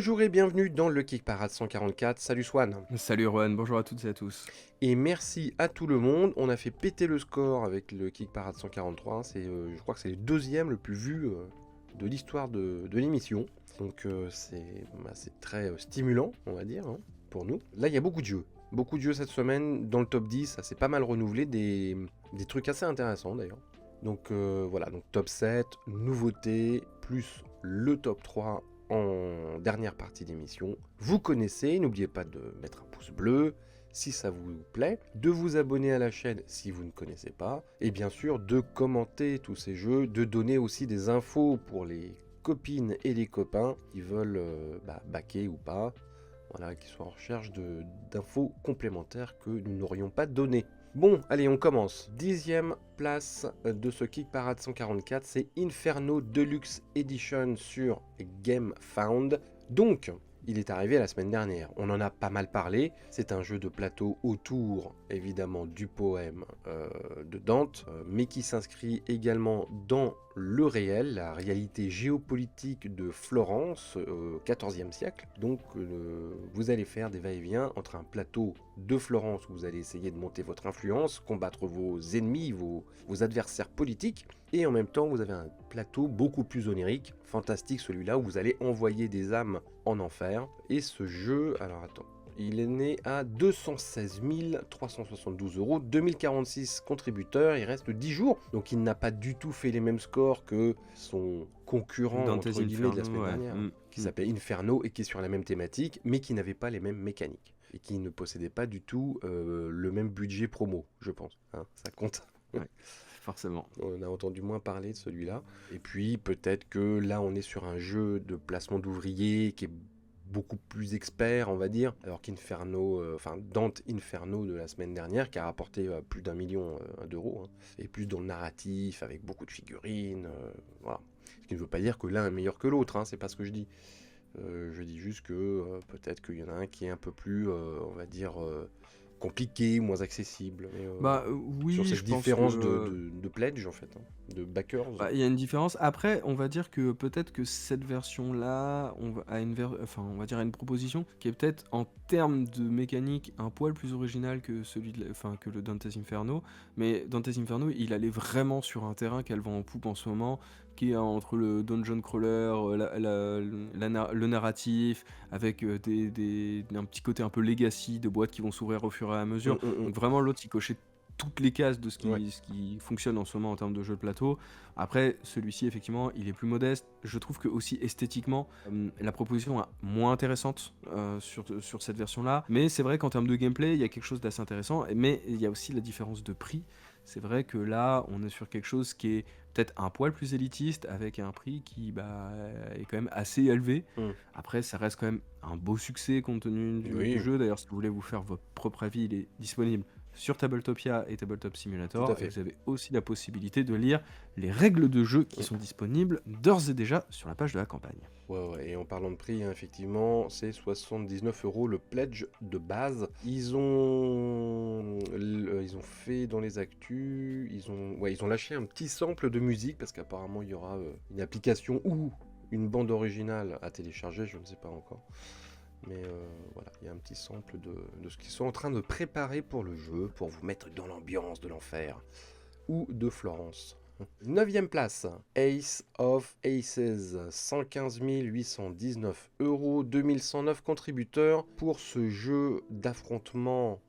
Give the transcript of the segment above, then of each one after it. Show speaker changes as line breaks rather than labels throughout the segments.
Bonjour et bienvenue dans le Kick Parade 144. Salut Swan.
Salut Rohan, bonjour à toutes et à tous.
Et merci à tout le monde. On a fait péter le score avec le Kick Parade 143. Je crois que c'est le deuxième le plus vu de l'histoire de l'émission. Donc c'est très stimulant, on va dire, hein, pour nous. Là, il y a beaucoup de jeux. Beaucoup de jeux cette semaine. Dans le top 10, ça s'est pas mal renouvelé. Des trucs assez intéressants d'ailleurs. Donc voilà, donc top 7, nouveautés, plus le top 3 en dernière partie d'émission. Vous connaissez, n'oubliez pas de mettre un pouce bleu si ça vous plaît, de vous abonner à la chaîne si vous ne connaissez pas, et bien sûr de commenter tous ces jeux, de donner aussi des infos pour les copines et les copains qui veulent backer ou pas, voilà, qui sont en recherche d'infos complémentaires que nous n'aurions pas données. Bon, allez, on commence. 10e place de ce Kick Parade 144, c'est Inferno Deluxe Edition sur GameFound. Donc, il est arrivé la semaine dernière. On en a pas mal parlé. C'est un jeu de plateau autour, évidemment, du poème de Dante, mais qui s'inscrit également dans le réel, la réalité géopolitique de Florence au XIVe siècle. Donc vous allez faire des va-et-vient entre un plateau de Florence où vous allez essayer de monter votre influence, combattre vos ennemis, vos adversaires politiques, et en même temps vous avez un plateau beaucoup plus onirique, fantastique celui-là, où vous allez envoyer des âmes en enfer. Et ce jeu, alors attends, il est né à 216 372 €, 2046 contributeurs, il reste 10 jours, donc il n'a pas du tout fait les mêmes scores que son concurrent
Dante's
entre guillemets de la
Inferno,
semaine
ouais.
dernière, qui s'appelle Inferno et qui est sur la même thématique, mais qui n'avait pas les mêmes mécaniques, et qui ne possédait pas du tout le même budget promo, je pense, hein, ça compte.
Ouais, forcément.
On a entendu moins parler de celui-là. Et puis peut-être que là on est sur un jeu de placement d'ouvriers qui est beaucoup plus expert, on va dire, alors qu'Inferno, Dante Inferno de la semaine dernière, qui a rapporté plus d'1 million d'euros, hein, et plus dans le narratif, avec beaucoup de figurines, voilà. Ce qui ne veut pas dire que l'un est meilleur que l'autre, hein, c'est pas ce que je dis. Je dis juste que peut-être qu'il y en a un qui est un peu plus, on va dire, compliqué, moins accessible. Mais,
Oui,
sur
je
cette
pense
différence
que
de pledge, en fait, hein, de backers.
il y a une différence. Après, on va dire que peut-être que cette version-là, on va dire a une proposition qui est peut-être en termes de mécanique un poil plus original que que le Dante's Inferno. Mais Dante's Inferno, il allait vraiment sur un terrain qu'elle vend en poupe en ce moment, qui est entre le dungeon crawler, le narratif, avec un petit côté un peu legacy de boîtes qui vont s'ouvrir au fur et à mesure. Donc vraiment, l'autre, il cochait toutes les cases de
Ouais.
ce qui fonctionne en ce moment en termes de jeu de plateau. Après, celui-ci, effectivement, il est plus modeste. Je trouve que aussi esthétiquement, la proposition est moins intéressante sur cette version-là. Mais c'est vrai qu'en termes de gameplay, il y a quelque chose d'assez intéressant. Mais il y a aussi la différence de prix. C'est vrai que là, on est sur quelque chose qui est peut-être un poil plus élitiste, avec un prix qui est quand même assez élevé. Après, ça reste quand même un beau succès compte tenu du
Oui,
jeu. D'ailleurs, si vous voulez vous faire votre propre avis, il est disponible sur Tabletopia et Tabletop
tout à
Simulator, et
fait.
vous avez aussi la possibilité de lire les règles de jeu qui sont disponibles d'ores et déjà sur la page de la campagne.
Ouais, et en parlant de prix, hein, effectivement, c'est 79 € le pledge de base. Ils ont fait dans les actus, ils ont lâché un petit sample de musique, parce qu'apparemment il y aura une application ou une bande originale à télécharger, je ne sais pas encore. Mais voilà, il y a un petit sample de ce qu'ils sont en train de préparer pour le jeu, pour vous mettre dans l'ambiance de l'enfer ou de Florence. 9e place, Ace of Aces, 115 819 €, 2109 contributeurs pour ce jeu d'affrontement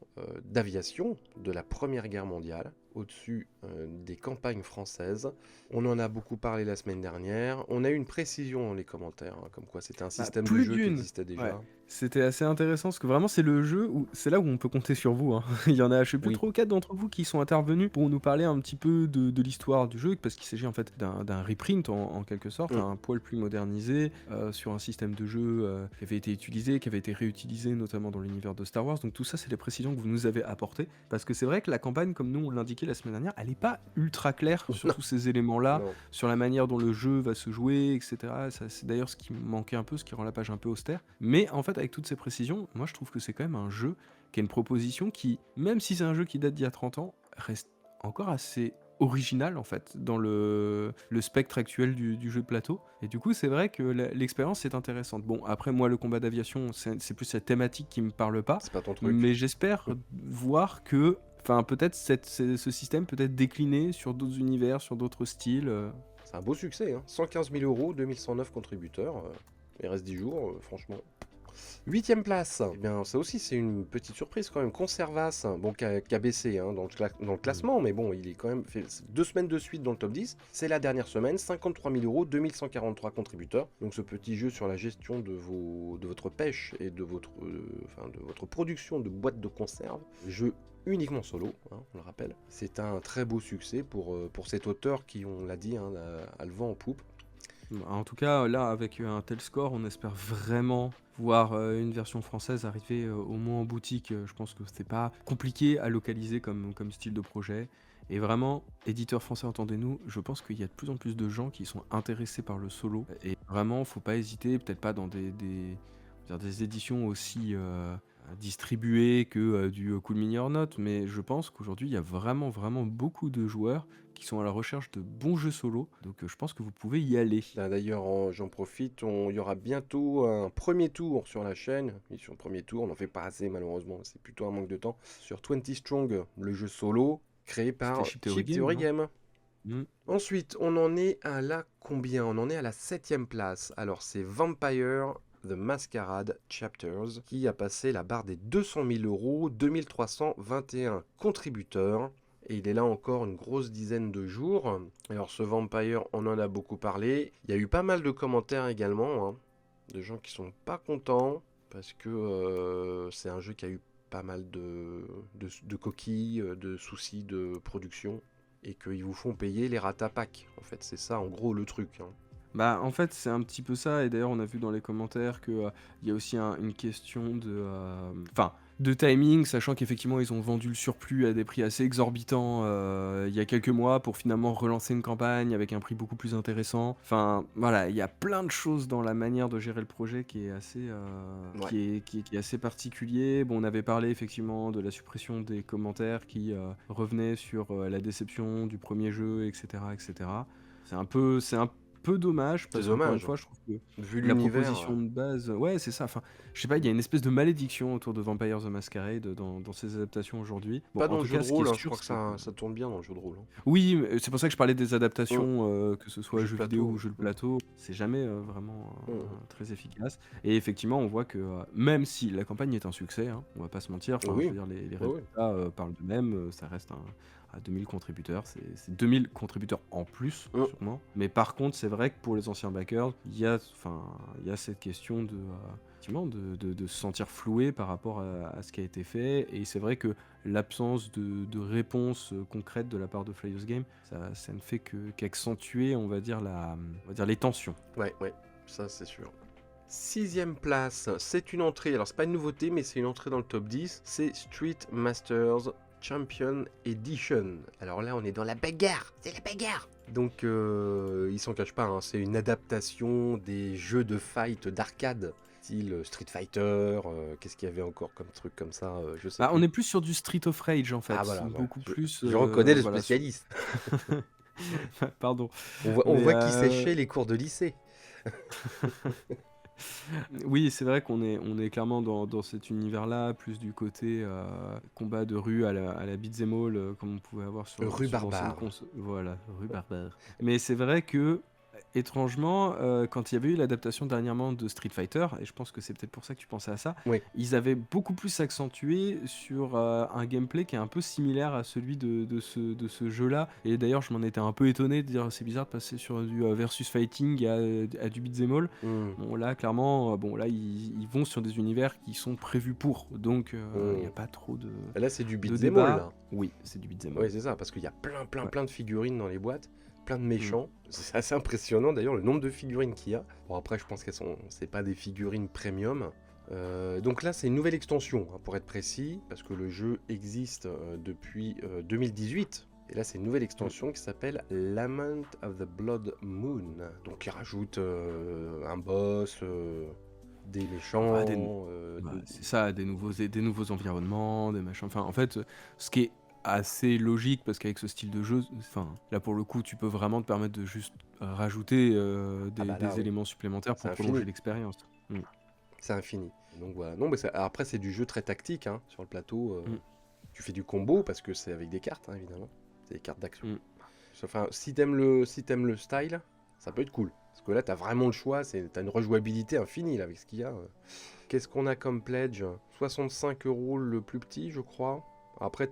d'aviation de la Première Guerre mondiale, au-dessus des campagnes françaises. On en a beaucoup parlé la semaine dernière. On a eu une précision dans les commentaires, hein, comme quoi c'était un système de
Plus
jeu qui
d'une.
existait
Ouais.
déjà.
C'était assez intéressant parce que vraiment c'est le jeu où c'est là où on peut compter sur vous, hein. Il y en a, je sais plus,
Oui.
3 ou 4 d'entre vous qui sont intervenus pour nous parler un petit peu de l'histoire du jeu, parce qu'il s'agit en fait d'un reprint en quelque sorte, un poil plus modernisé, sur un système de jeu qui avait été utilisé, qui avait été réutilisé notamment dans l'univers de Star Wars. Donc tout ça, c'est les précisions que vous nous avez apportées, parce que c'est vrai que la campagne, comme nous on l'indiquait la semaine dernière, elle est pas ultra claire sur
Non.
tous ces éléments-là,
Non.
sur la manière dont le jeu va se jouer, etc. Ça, c'est d'ailleurs ce qui me manquait un peu, ce qui rend la page un peu austère. Mais en fait, avec toutes ces précisions, moi je trouve que c'est quand même un jeu qui a une proposition qui, même si c'est un jeu qui date d'il y a 30 ans, reste encore assez original en fait dans le spectre actuel du jeu de plateau. Et du coup, c'est vrai que l'expérience est intéressante. Bon, après, moi, le combat d'aviation, c'est plus cette thématique qui me parle pas,
C'est pas ton truc.
mais j'espère voir que, enfin, peut-être ce système peut être décliné sur d'autres univers, sur d'autres styles.
C'est un beau succès, hein. 115 000 euros, 2109 contributeurs. Il reste 10 jours, franchement. 8ème place, eh bien ça aussi c'est une petite surprise quand même. Conservas, bon qui a baissé hein, dans le classement, mais bon il est quand même fait 2 semaines de suite dans le top 10. C'est la dernière semaine, 53 000 euros, 2143 contributeurs. Donc ce petit jeu sur la gestion de votre pêche et de votre production de boîtes de conserve. Jeu uniquement solo, hein, on le rappelle. C'est un très beau succès pour cet auteur qui, on l'a dit, hein, a le vent en poupe.
En tout cas, là, avec un tel score, on espère vraiment voir une version française arriver au moins en boutique. Je pense que c'est pas compliqué à localiser comme style de projet. Et vraiment, éditeurs français, entendez-nous, je pense qu'il y a de plus en plus de gens qui sont intéressés par le solo. Et vraiment, faut pas hésiter, peut-être pas dans des éditions aussi distribuées que du Cool Mini or Not, mais je pense qu'aujourd'hui, il y a vraiment, vraiment beaucoup de joueurs qui sont à la recherche de bons jeux solo. Donc je pense que vous pouvez y aller.
D'ailleurs, j'en profite, il y aura bientôt un premier tour sur la chaîne. Et sur le premier tour, on n'en fait pas assez malheureusement, c'est plutôt un manque de temps. Sur 20 Strong, le jeu solo, créé par Chip Theory Game. Ensuite, on en est à la combien? On en est à la 7ème place. Alors c'est Vampire The Masquerade Chapters qui a passé la barre des 200 000 euros, 2321 contributeurs. Et il est là encore une grosse dizaine de jours. Alors ce Vampire, on en a beaucoup parlé. Il y a eu pas mal de commentaires également, hein, de gens qui sont pas contents parce que c'est un jeu qui a eu pas mal de coquilles, de soucis de production et qu'ils vous font payer les ratapacs. En fait, c'est ça en gros le truc. Hein.
Bah en fait c'est un petit peu ça, et d'ailleurs on a vu dans les commentaires que il y a aussi une question de timing, sachant qu'effectivement ils ont vendu le surplus à des prix assez exorbitants il y a quelques mois pour finalement relancer une campagne avec un prix beaucoup plus intéressant. Enfin voilà, il y a plein de choses dans la manière de gérer le projet qui est assez qui est assez particulier. Bon, on avait parlé effectivement de la suppression des commentaires qui revenaient sur la déception du premier jeu, etc., etc. C'est un peu dommage parce qu'encore une fois je trouve que
vu
la
l'univers.
proposition de base, ouais c'est ça, enfin je sais pas, il y a une espèce de malédiction autour de Vampire the Masquerade dans ces adaptations aujourd'hui.
Pas dans le jeu de rôle, hein, je crois que ça tourne bien dans le jeu de rôle. Hein.
Oui, mais c'est pour ça que je parlais des adaptations, que ce soit
Jeux
jeux
de
vidéo
plateau.
ou jeux de plateau, c'est jamais vraiment très efficace. Et effectivement on voit que même si la campagne est un succès, hein, on va pas se mentir, enfin, je veux dire, les résultats parlent d'eux-mêmes, ça reste à 2000 contributeurs, c'est 2000 contributeurs en plus, sûrement. Mais par contre, c'est vrai que pour les anciens backers, il y a cette question de se sentir floué par rapport à ce qui a été fait. Et c'est vrai que l'absence de réponse concrète de la part de Flyos Game, ça ne fait qu'accentuer, on va dire, les tensions.
Ouais, ça c'est sûr. 6ème place, c'est une entrée, alors c'est pas une nouveauté, mais c'est une entrée dans le top 10, c'est Street Masters Champion Edition. Alors là, on est dans la bagarre, c'est la bagarre. Donc, ils s'en cachent pas, hein, c'est une adaptation des jeux de fight d'arcade, style Street Fighter, qu'est-ce qu'il y avait encore comme truc comme ça, je sais plus.
On est plus sur du Street of Rage en fait, beaucoup plus.
Je reconnais le spécialiste.
Pardon.
On voit qui séchait les cours de lycée.
Oui, c'est vrai qu'on est clairement dans cet univers-là, plus du côté combat de rue à la beat'em all, comme on pouvait avoir sur
Rue Barbare.
Voilà, rue Barbare. Mais c'est vrai que, étrangement, quand il y avait eu l'adaptation dernièrement de Street Fighter, et je pense que c'est peut-être pour ça que tu pensais à ça, ils avaient beaucoup plus accentué sur un gameplay qui est un peu similaire à celui de ce jeu-là. Et d'ailleurs, je m'en étais un peu étonné de dire c'est bizarre de passer sur du versus fighting à du beat'em all. Bon, là, clairement, ils vont sur des univers qui sont prévus pour. Donc, il n'y a pas trop de.
Là, c'est du beat'em all, là.
Oui, c'est du beat'em all.
Oui, c'est ça, parce qu'il y a plein de figurines dans les boîtes. Plein de méchants, c'est assez impressionnant d'ailleurs le nombre de figurines qu'il y a. Bon après je pense c'est pas des figurines premium. Donc là c'est une nouvelle extension hein, pour être précis, parce que le jeu existe depuis 2018. Et là c'est une nouvelle extension qui s'appelle Lament of the Blood Moon. Donc il rajoute un boss, des méchants.
C'est ça, des nouveaux environnements, des machins. Enfin en fait, ce qui est assez logique parce qu'avec ce style de jeu, enfin, là pour le coup, tu peux vraiment te permettre de juste rajouter
Ah bah là,
des
oui,
éléments supplémentaires
c'est
pour prolonger
infini.
l'expérience. Mm.
C'est infini. Donc voilà. Non, mais après, c'est du jeu très tactique, hein, sur le plateau.
Mm.
Tu fais du combo parce que c'est avec des cartes, hein, évidemment. C'est des cartes d'action.
Mm.
Enfin, si t'aimes le style, ça peut être cool. Parce que là, t'as vraiment le choix. T'as une rejouabilité infinie là, avec ce qu'il y a. Qu'est-ce qu'on a comme pledge? 65 € le plus petit, je crois. Après,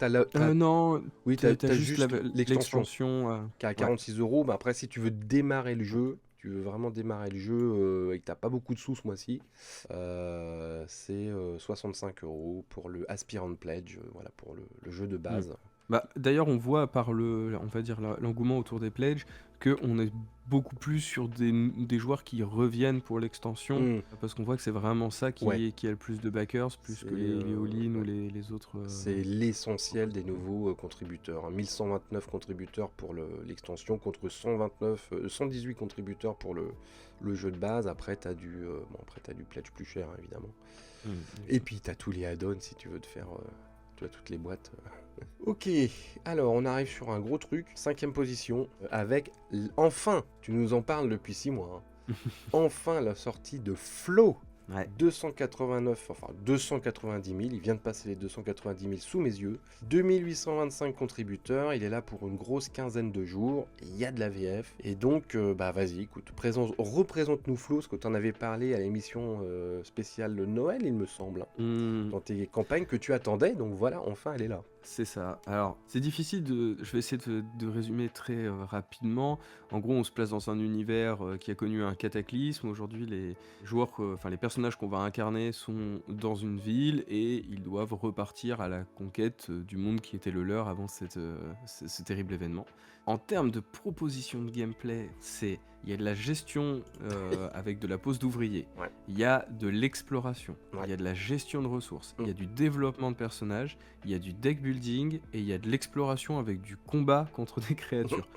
Non,
oui,
t'as
t'as
juste
juste l'extension
l'extension.
qui est à
Ouais.
46 €. Mais après, si tu veux démarrer le jeu, tu veux vraiment démarrer le jeu et que t'as pas beaucoup de sous ce mois-ci, c'est 65 € pour le Aspirant Pledge, voilà, pour le jeu de
Mm.
base.
Bah, d'ailleurs, on voit par on va dire l'engouement autour des pledges qu'on est beaucoup plus sur des joueurs qui reviennent pour l'extension,
Hmm,
parce qu'on voit que c'est vraiment ça
ouais,
qui a le plus de backers, plus
c'est
que les all-in ou
ouais.
les autres.
C'est l'essentiel des nouveaux contributeurs, hein. 1129 contributeurs pour l'extension contre 118 contributeurs pour le jeu de base. Après, t'as du pledge plus cher, hein, évidemment. Et puis, t'as tous les add-ons si tu veux te faire tu as toutes les boîtes. Ok, alors on arrive sur un gros truc, 5ème position, avec enfin, tu nous en parles depuis 6 mois, hein. Enfin la sortie de Flow.
Ouais.
289, enfin 290 000, il vient de passer les 290 000 sous mes yeux. 2825 contributeurs, il est là pour une grosse quinzaine de jours, il y a de la VF, et donc bah vas-y, écoute, représente-nous Flo, parce que tu en avais parlé à l'émission spéciale de Noël, il me semble,
Hmm.
dans tes campagnes que tu attendais, donc voilà, enfin elle est là.
C'est ça. Alors, c'est difficile je vais essayer de résumer très rapidement. En gros, on se place dans un univers qui a connu un cataclysme. Aujourd'hui, les joueurs, enfin les personnages qu'on va incarner sont dans une ville et ils doivent repartir à la conquête du monde qui était le leur avant ce terrible événement. En termes de proposition de gameplay, il y a de la gestion avec de la pose d'ouvriers,
Ouais.
il y a de l'exploration,
Ouais.
il y a de la gestion de ressources, il y a
Mm.
du développement de personnages, il y a du deck building et il y a de l'exploration avec du combat contre des créatures.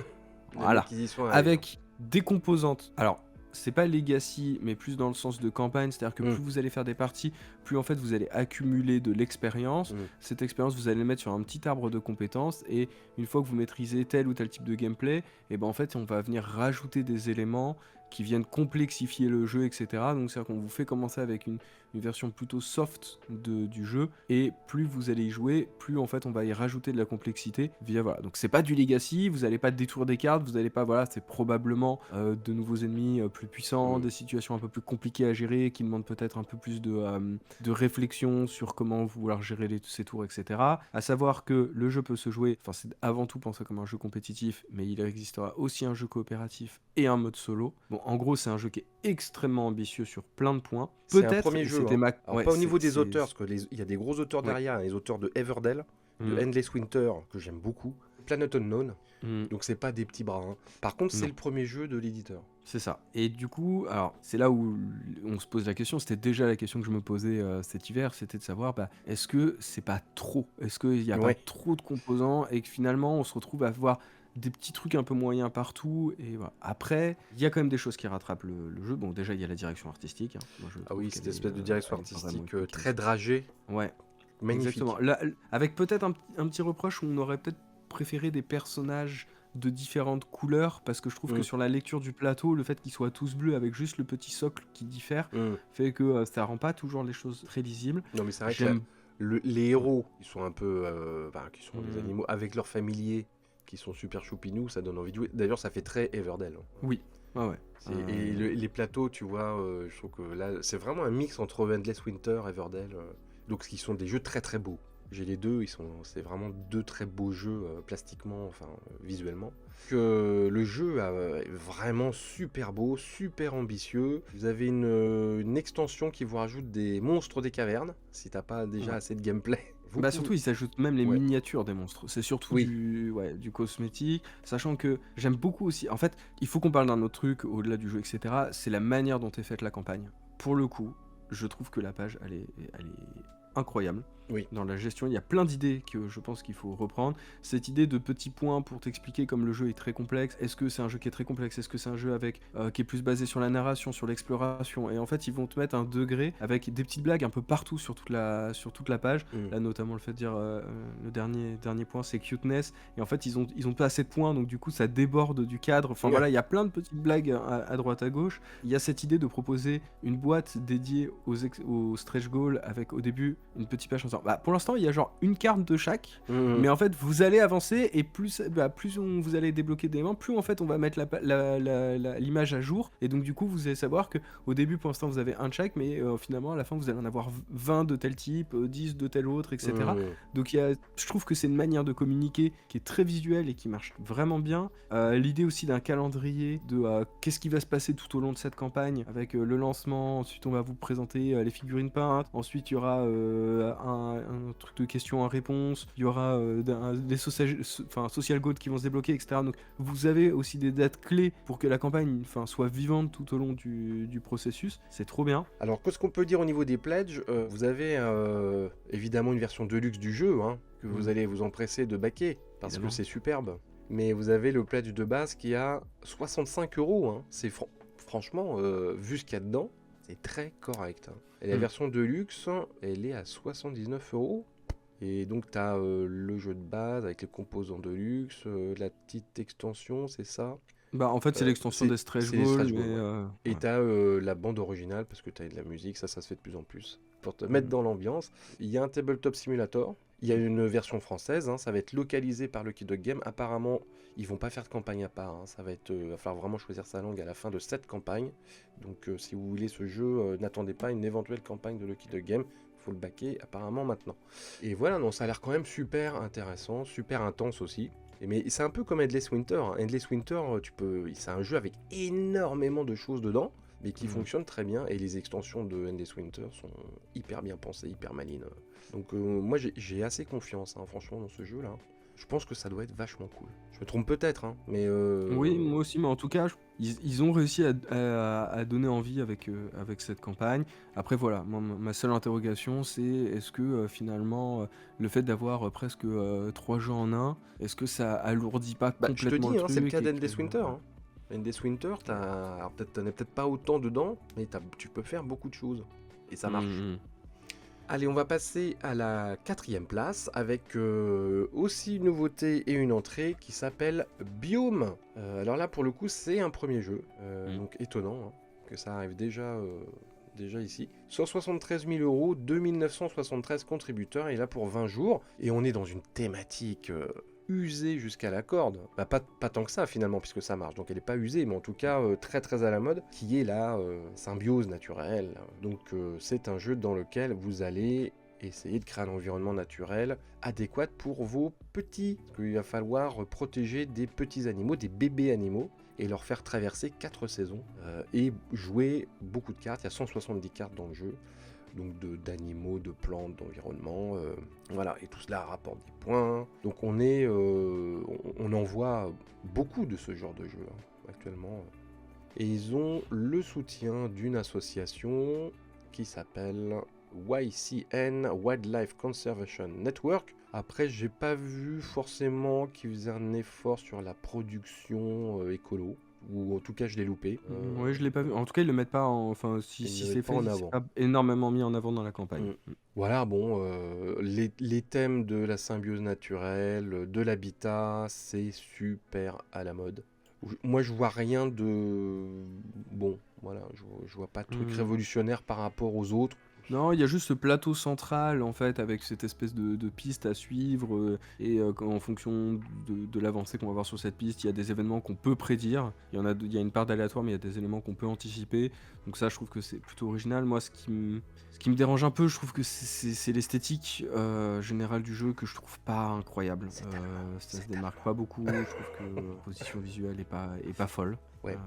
Les
Voilà.
mecs qui y sont arrivés, hein.
Avec des composantes. Alors, c'est pas legacy, mais plus dans le sens de campagne, c'est-à-dire que
Mm.
plus vous allez faire des parties, plus en fait vous allez accumuler de l'expérience.
Mm.
Cette expérience, vous allez le mettre sur un petit arbre de compétences et une fois que vous maîtrisez tel ou tel type de gameplay, et ben en fait on va venir rajouter des éléments qui viennent complexifier le jeu, etc. Donc c'est-à-dire qu'on vous fait commencer avec une version plutôt soft du jeu, et plus vous allez y jouer, plus en fait on va y rajouter de la complexité via voilà. Donc c'est pas du legacy, vous allez pas détourner des cartes, vous allez pas voilà, c'est probablement de nouveaux ennemis plus puissants,
Mm.
des situations un peu plus compliquées à gérer, qui demandent peut-être un peu plus de réflexion sur comment vouloir gérer ces tours, etc. À savoir que le jeu peut se jouer, enfin c'est avant tout pensé comme un jeu compétitif, mais il existera aussi un jeu coopératif et un mode solo. Bon, en gros, c'est un jeu qui est extrêmement ambitieux sur plein de points.
C'est un
Peut-être,
premier
et
jeu,
c'était
hein.
ma...
Alors
Ouais,
pas au niveau des auteurs, parce qu'il y a des gros auteurs
Ouais.
derrière, hein, les auteurs de Everdell, de
Mm.
Endless Winter, que j'aime beaucoup, Planet Unknown,
Mm.
donc c'est pas des petits bras, hein. Par contre, c'est
Non.
le premier jeu de l'éditeur.
C'est ça. Et du coup, alors c'est là où on se pose la question, c'était déjà la question que je me posais cet hiver, c'était de savoir, bah, est-ce que c'est pas trop? Est-ce qu'il n'y a
Ouais.
pas trop de composants et que finalement on se retrouve à avoir des petits trucs un peu moyens partout? Et voilà. Après, il y a quand même des choses qui rattrapent le jeu. Bon, déjà, il y a la direction artistique, hein. Moi, je
Ah
trouve
oui,
qu'elle
cette
est,
espèce de direction
elle est vraiment
artistique
efficace.
très dragée,
Ouais,
magnifique.
exactement. Là, avec peut-être un petit reproche où on aurait peut-être préféré des personnages de différentes couleurs, parce que je trouve que
Mm.
sur la lecture du plateau, le fait qu'ils soient tous bleus avec juste le petit socle qui diffère,
Mm.
fait que ça rend pas toujours les choses très lisibles.
Non mais c'est vrai que
J'aime...
les héros, qui sont un peu, qui sont des
Mm.
animaux, avec leurs familiers, qui sont super choupinous, ça donne envie de jouer. D'ailleurs, ça fait très Everdell, hein.
Oui, ouais.
Et les plateaux, tu vois, je trouve que là, c'est vraiment un mix entre Endless Winter, Everdell. Donc, qui sont des jeux très très beaux. J'ai les deux, c'est vraiment deux très beaux jeux, plastiquement, enfin, visuellement. Le jeu est vraiment super beau, super ambitieux. Vous avez une extension qui vous rajoute des monstres des cavernes, si t'as pas déjà
Ouais.
assez de gameplay.
Bah surtout, ils ajoutent même les
Ouais.
miniatures des monstres. C'est surtout
Oui.
du cosmétique, sachant que j'aime beaucoup aussi... En fait, il faut qu'on parle d'un autre truc, au-delà du jeu, etc. C'est la manière dont est faite la campagne. Pour le coup, je trouve que la page, elle est incroyable.
Oui.
dans la gestion. Il y a plein d'idées que je pense qu'il faut reprendre. Cette idée de petits points pour t'expliquer comme le jeu est très complexe. Est-ce que c'est un jeu qui est très complexe? Est-ce que c'est un jeu avec qui est plus basé sur la narration, sur l'exploration? Et en fait, ils vont te mettre un degré avec des petites blagues un peu partout sur toute la page.
Mm.
Là, notamment le fait de dire le dernier point, c'est cuteness. Et en fait, ils ont pas assez de points, donc du coup, ça déborde du cadre. Enfin
Ouais.
voilà, il y a plein de petites blagues à droite à gauche. Il y a cette idée de proposer une boîte dédiée aux stretch goals avec au début une petite page en disant pour l'instant il y a genre une carte de chaque,
Mm.
mais en fait vous allez avancer et plus vous allez débloquer d'éléments, plus en fait on va mettre l'image à jour, et donc du coup vous allez savoir que au début pour l'instant vous avez un de chaque, mais finalement à la fin vous allez en avoir 20 de tel type, 10 de tel autre, etc.
Mm.
Donc je trouve que c'est une manière de communiquer qui est très visuelle et qui marche vraiment bien. L'idée aussi d'un calendrier de qu'est-ce qui va se passer tout au long de cette campagne avec le lancement, ensuite on va vous présenter les figurines peintes, ensuite il y aura un truc de questions à réponse, il y aura des social goals qui vont se débloquer, etc. Donc vous avez aussi des dates clés pour que la campagne soit vivante tout au long du processus. C'est trop bien.
Alors, qu'est-ce qu'on peut dire au niveau des pledges? Vous avez évidemment une version deluxe du jeu, hein, que vous allez vous empresser de baquer, parce
Évidemment.
que c'est superbe. Mais vous avez le pledge de base qui a 65 €. Hein. C'est franchement, vu ce qu'il y a dedans, c'est très correct. Hein. Et la version deluxe, elle est à 79 €. Et donc, tu as le jeu de base avec les composants deluxe, la petite extension, c'est ça?
En fait c'est l'extension des stretch
c'est les
goals,
stretch goals,
mais
ouais. Et
ouais.
tu as la bande originale, parce que tu as de la musique, ça se fait de plus en plus. Pour te mettre dans l'ambiance, il y a un Tabletop Simulator, il y a une version française, hein, ça va être localisé par Lucky Dog Game. Apparemment, ils vont pas faire de campagne à part, hein, ça va être, va falloir vraiment choisir sa langue à la fin de cette campagne. Donc si vous voulez ce jeu, n'attendez pas une éventuelle campagne de Lucky Dog Game, faut le baquer apparemment maintenant. Et voilà, non, ça a l'air quand même super intéressant, super intense aussi. Mais c'est un peu comme Endless Winter. Hein. Endless Winter, c'est un jeu avec énormément de choses dedans, mais qui fonctionne très bien. Et les extensions de Endless Winter sont hyper bien pensées, hyper malines. Donc moi j'ai assez confiance, hein, franchement, dans ce jeu-là. Je pense que ça doit être vachement cool. Je me trompe peut-être, hein, mais...
Oui, moi aussi, mais en tout cas, ils ont réussi à donner envie avec cette campagne. Après, voilà, moi, ma seule interrogation, c'est est-ce que finalement, le fait d'avoir presque 3 jeux en un, est-ce que ça alourdit pas
je te
complètement
dis,
le
hein,
truc
c'est le cas
et que-
d'Endless Winter. Hein. Endless Winter, alors t'en as peut-être pas autant dedans, mais tu peux faire beaucoup de choses. Et ça marche.
Mhm.
Allez, on va passer à la 4e place avec aussi une nouveauté et une entrée qui s'appelle Biome. Alors là, pour le coup, c'est un premier jeu. Donc étonnant, hein, que ça arrive déjà ici. 173 000 €, 2973 contributeurs, et là pour 20 jours. Et on est dans une thématique usée jusqu'à la corde. Pas tant que ça finalement, puisque ça marche. Donc elle n'est pas usée, mais en tout cas très très à la mode, qui est la symbiose naturelle. Donc c'est un jeu dans lequel vous allez essayer de créer un environnement naturel adéquat pour vos petits. Parce qu'il va falloir protéger des petits animaux, des bébés animaux, et leur faire traverser 4 saisons et jouer beaucoup de cartes. Il y a 170 cartes dans le jeu, donc d'animaux, de plantes, d'environnement, voilà, et tout cela rapporte des points. Donc on en voit beaucoup de ce genre de jeu hein, actuellement. Et ils ont le soutien d'une association qui s'appelle YCN, Wildlife Conservation Network. Après, j'ai pas vu forcément qu'ils faisaient un effort sur la production écolo, ou en tout cas je l'ai loupé.
Ouais, je l'ai pas vu. En tout cas, ils le mettent pas en. Enfin, si
Ils le
c'est
mettent pas
fait,
en
c'est
avant.
pas énormément mis en avant dans la campagne.
Voilà, bon, les thèmes de la symbiose naturelle, de l'habitat, c'est super à la mode. Moi, je vois rien de... Bon, voilà, je vois pas de truc révolutionnaire par rapport aux autres.
Non, il y a juste ce plateau central en fait avec cette espèce de piste à suivre et en fonction de l'avancée qu'on va avoir sur cette piste, il y a des événements qu'on peut prédire. Il y a une part d'aléatoire, mais il y a des éléments qu'on peut anticiper. Donc ça, je trouve que c'est plutôt original. Moi, ce qui me dérange un peu, je trouve que c'est l'esthétique générale du jeu que je trouve pas incroyable. Ça se démarque pas beaucoup. Je trouve que la position visuelle est pas folle.
Ouais.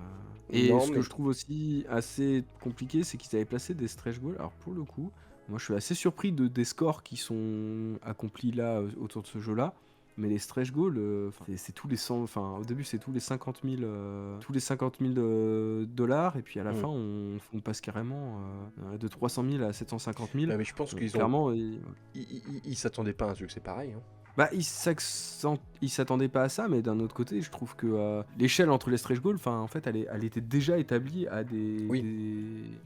Et
Non,
ce que
mais-
je trouve aussi assez compliqué, c'est qu'ils avaient placé des stretch goals. Alors pour le coup, moi je suis assez surpris des scores qui sont accomplis là autour de ce jeu-là. mais les stretch goals, c'est tous les 100, au début c'est tous les 50 000, dollars, et puis à la fin
Mm.
on passe carrément de 300 000 à 750 000.
Mais je pense
Donc
qu'ils ont,
clairement,
ils s'attendaient pas à un succès pareil, hein.
bah, ils s'attendaient pas à ça, mais d'un autre côté, je trouve que l'échelle entre les stretch goals, en fait, elle était déjà établie à
Oui.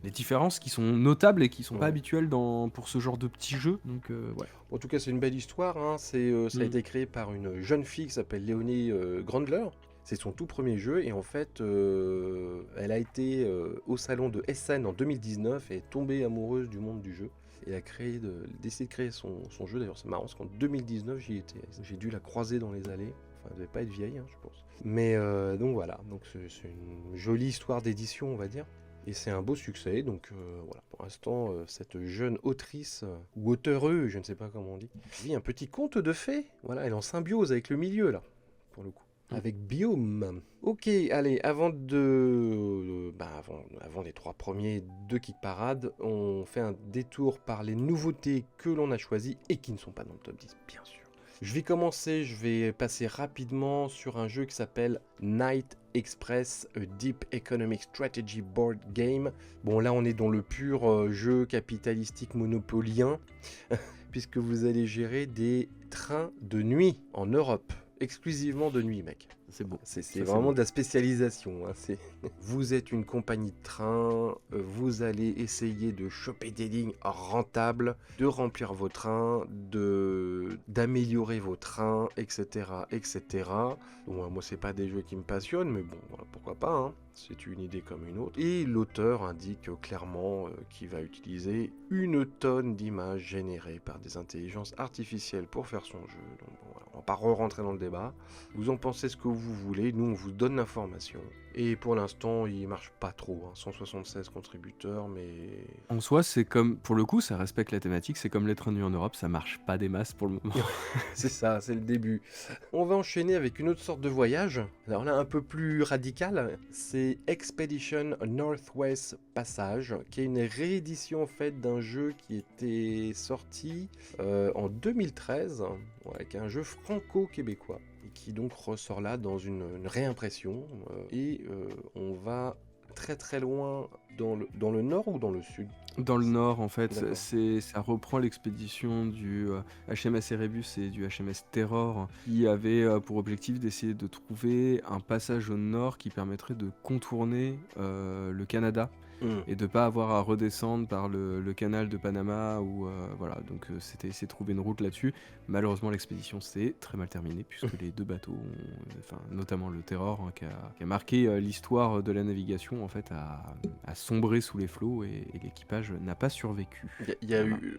des différences qui sont notables et qui sont pas
Ouais.
habituelles pour ce genre de petits jeux. Donc, ouais.
En tout cas, c'est une belle histoire, hein. Ça a
Mm.
été créé par une jeune fille qui s'appelle Léonie Grandler. C'est son tout premier jeu et en fait, elle a été au salon de Essen en 2019 et est tombée amoureuse du monde du jeu. Et a décidé de créer son jeu. D'ailleurs, c'est marrant parce qu'en 2019, j'y étais. J'ai dû la croiser dans les allées. Enfin, elle devait pas être vieille, hein, je pense. Mais donc voilà, donc c'est une jolie histoire d'édition, on va dire. Et c'est un beau succès, donc voilà, pour l'instant, cette jeune autrice, ou auteureux, je ne sais pas comment on dit, vit un petit conte de fées. Voilà, elle est en symbiose avec le milieu, là, pour le coup. Avec Biome. Ok, allez, avant les 3 premiers de Kick Parade, on fait un détour par les nouveautés que l'on a choisies et qui ne sont pas dans le top 10, bien sûr. Je vais passer rapidement sur un jeu qui s'appelle Night Express, a Deep Economic Strategy Board Game. Bon, là, on est dans le pur jeu capitalistique monopolien, puisque vous allez gérer des trains de nuit en Europe. Exclusivement de nuit, mec.
C'est beau.
C'est vraiment de la spécialisation, hein. Vous êtes une compagnie de train, vous allez essayer de choper des lignes rentables, de remplir vos trains, d'améliorer vos trains, etc. etc. Bon, moi, c'est pas des jeux qui me passionnent, mais bon, voilà, pourquoi pas, hein. C'est une idée comme une autre. Et l'auteur indique clairement qu'il va utiliser une tonne d'images générées par des intelligences artificielles pour faire son jeu. Donc bon, voilà, on va pas re-rentrer dans le débat. Vous en pensez ce que vous voulez, nous on vous donne l'information. Et pour l'instant, il marche pas trop, hein. 176 contributeurs, mais...
En soi, c'est comme, pour le coup, ça respecte la thématique, c'est comme les trains de nuit en Europe, ça marche pas des masses pour le moment.
C'est ça, c'est le début. On va enchaîner avec une autre sorte de voyage. Alors là, un peu plus radical, c'est Expedition Northwest Passage, qui est une réédition en fait d'un jeu qui était sorti en 2013, avec un jeu franco-québécois, et qui donc ressort là dans une réimpression. On va très très loin dans le nord ou dans le sud?
Dans le nord, en fait,
D'accord.
ça reprend l'expédition du HMS Erebus et du HMS Terror, qui avait pour objectif d'essayer de trouver un passage au nord qui permettrait de contourner le Canada et de pas avoir à redescendre par le canal de Panama ou voilà. Donc c'était essayer de trouver une route là-dessus. Malheureusement, l'expédition s'est très mal terminée puisque les deux bateaux, notamment le Terror, hein, qui a marqué l'histoire de la navigation, en fait, a sombré sous les flots et l'équipage n'a pas survécu. Voilà.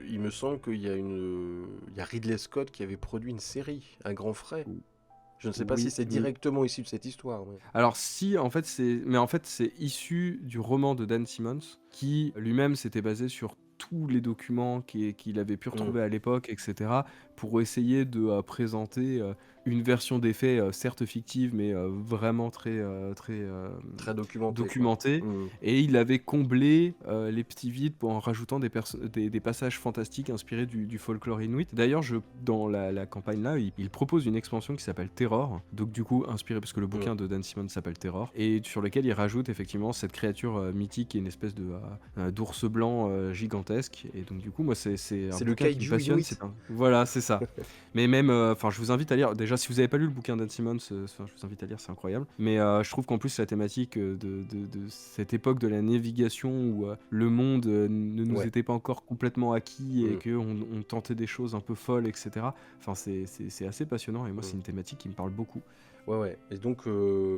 Il me semble qu'il y a Ridley Scott qui avait produit une série à grands frais. Je ne sais pas
Oui,
si c'est
oui.
directement issu de cette histoire. Mais...
Alors si, en fait, c'est issu du roman de Dan Simmons, qui lui-même s'était basé sur tous les documents qu'il avait pu retrouver à l'époque, etc., pour essayer de présenter une version des faits, certes fictive, mais vraiment très
Très documenté.
documentée. Et il avait comblé les petits vides en rajoutant des passages fantastiques inspirés du folklore inuit. D'ailleurs, dans la campagne là, il propose une expansion qui s'appelle Terror, donc du coup inspiré, parce que le bouquin de Dan Simmons s'appelle Terror, et sur lequel il rajoute effectivement cette créature mythique qui est une espèce d'ours blanc gigantesque. Et donc du coup, moi, c'est un
le
bouquin qui me
kaiju
passionne.
inuit.
Voilà, c'est ça. Mais même, je vous invite à lire. Déjà, si vous n'avez pas lu le bouquin d'Anne Simmons, je vous invite à lire, c'est incroyable. Mais je trouve qu'en plus, la thématique de cette époque de la navigation où le monde ne nous était pas encore complètement acquis et qu'on tentait des choses un peu folles, etc. Enfin, c'est assez passionnant et moi, c'est une thématique qui me parle beaucoup.
Ouais. Et donc,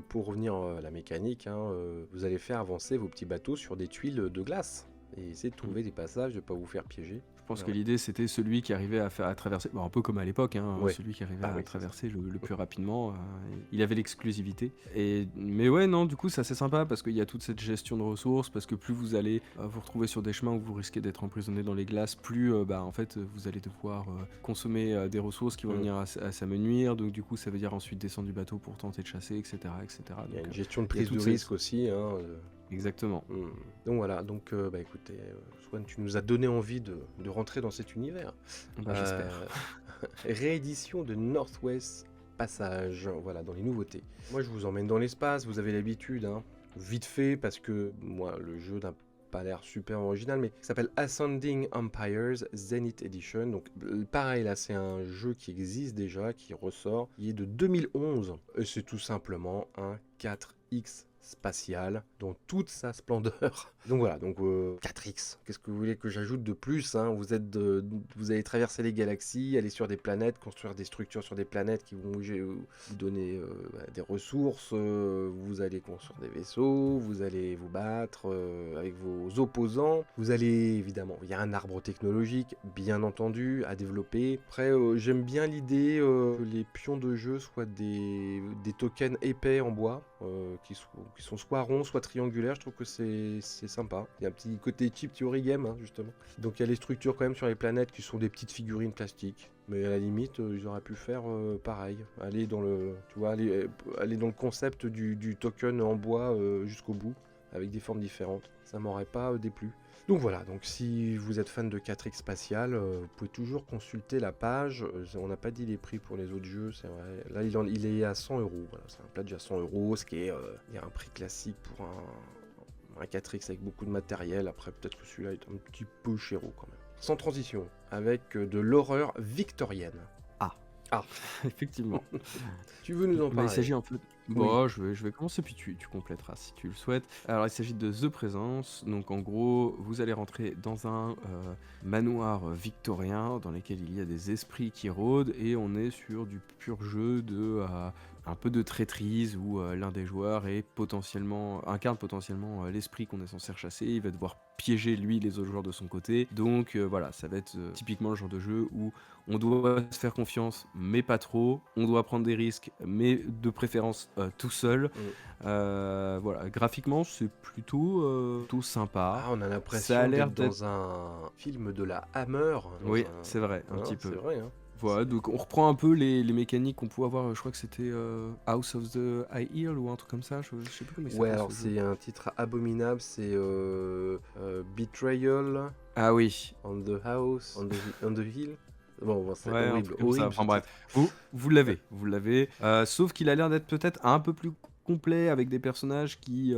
pour revenir à la mécanique, hein, vous allez faire avancer vos petits bateaux sur des tuiles de glace et essayer de trouver des passages, de ne pas vous faire piéger.
Je pense que l'idée, c'était celui qui arrivait à traverser, un peu comme à l'époque, hein, celui qui arrivait à traverser le plus rapidement. Il avait l'exclusivité. Mais ouais, non, du coup, c'est assez sympa parce qu'il y a toute cette gestion de ressources, parce que plus vous allez vous retrouver sur des chemins où vous risquez d'être emprisonné dans les glaces, plus en fait, vous allez devoir consommer des ressources qui vont venir à s'amenuire. Donc du coup, ça veut dire ensuite descendre du bateau pour tenter de chasser, etc.
Il y a une gestion de prise de risque aussi. Hein,
Exactement.
Donc voilà, écoutez, Swan, tu nous as donné envie de rentrer dans cet univers.
J'espère.
réédition de Northwest Passage, voilà, dans les nouveautés. Moi, je vous emmène dans l'espace, vous avez l'habitude, hein. Vite fait, parce que moi, le jeu n'a pas l'air super original, mais il s'appelle Ascending Empires Zenith Edition. Donc, pareil, là, c'est un jeu qui existe déjà, qui ressort, qui est de 2011. Et c'est tout simplement un 4X spatial dans toute sa splendeur. Donc voilà, donc 4X. Qu'est-ce que vous voulez que j'ajoute de plus, hein? Vous allez traverser les galaxies, aller sur des planètes, construire des structures sur des planètes qui vont vous donner des ressources. Vous allez construire des vaisseaux, vous allez vous battre avec vos opposants. Vous allez, évidemment, il y a un arbre technologique, bien entendu, à développer. Après, j'aime bien l'idée que les pions de jeu soient des tokens épais en bois, qui sont soit ronds, soit triangulaires. Je trouve que c'est sympa. Il y a un petit côté cheap theory game, hein, justement. Donc il y a les structures quand même sur les planètes qui sont des petites figurines plastiques. Mais à la limite, ils auraient pu faire pareil. Aller dans le, tu vois, aller dans le concept du token en bois jusqu'au bout, avec des formes différentes. Ça m'aurait pas déplu. Donc voilà, donc si vous êtes fan de 4X spatial, vous pouvez toujours consulter la page. On n'a pas dit les prix pour les autres jeux, c'est vrai. Là, il est à 100 euros. Voilà, c'est un pledge à 100 euros, ce qui est il y a un prix classique pour un 4X avec beaucoup de matériel. Après, peut-être que celui-là est un petit peu chéro quand même. Sans transition, avec de l'horreur victorienne.
Ah, effectivement.
Tu veux nous en
Bah, il
parler?
s'agit un peu.
Oui.
Bon, je vais commencer, puis tu compléteras si tu le souhaites. Alors, il s'agit de The Presence. Donc, en gros, vous allez rentrer dans un manoir victorien dans lequel il y a des esprits qui rôdent, et on est sur du pur jeu de un peu de traîtrise où l'un des joueurs incarne potentiellement l'esprit qu'on est censé rechasser. Il va devoir piéger lui les autres joueurs de son côté. Donc voilà, ça va être typiquement le genre de jeu où on doit se faire confiance, mais pas trop. On doit prendre des risques, mais de préférence tout seul. Voilà, graphiquement, c'est plutôt sympa.
Ah, on a
Ça a
l'impression
l'air
d'être
d'être.
dans un film de la Hammer.
Oui, c'est vrai, un
Hein,
petit
c'est
peu.
vrai, hein.
Voilà, donc on reprend un peu les mécaniques qu'on pouvait avoir. Je crois que c'était House of the High Hill ou un truc comme ça. Je sais plus comment il
Ouais,
s'appelle
alors
ce jeu.
c'est un titre abominable, c'est Betrayal
Ah oui,
on the House, on the Hill. Bon, c'est
ouais, un
horrible,
truc comme ça.
horrible
Enfin
ce
bref,
titre.
vous l'avez. Sauf qu'il a l'air d'être peut-être un peu plus complet, avec des personnages qui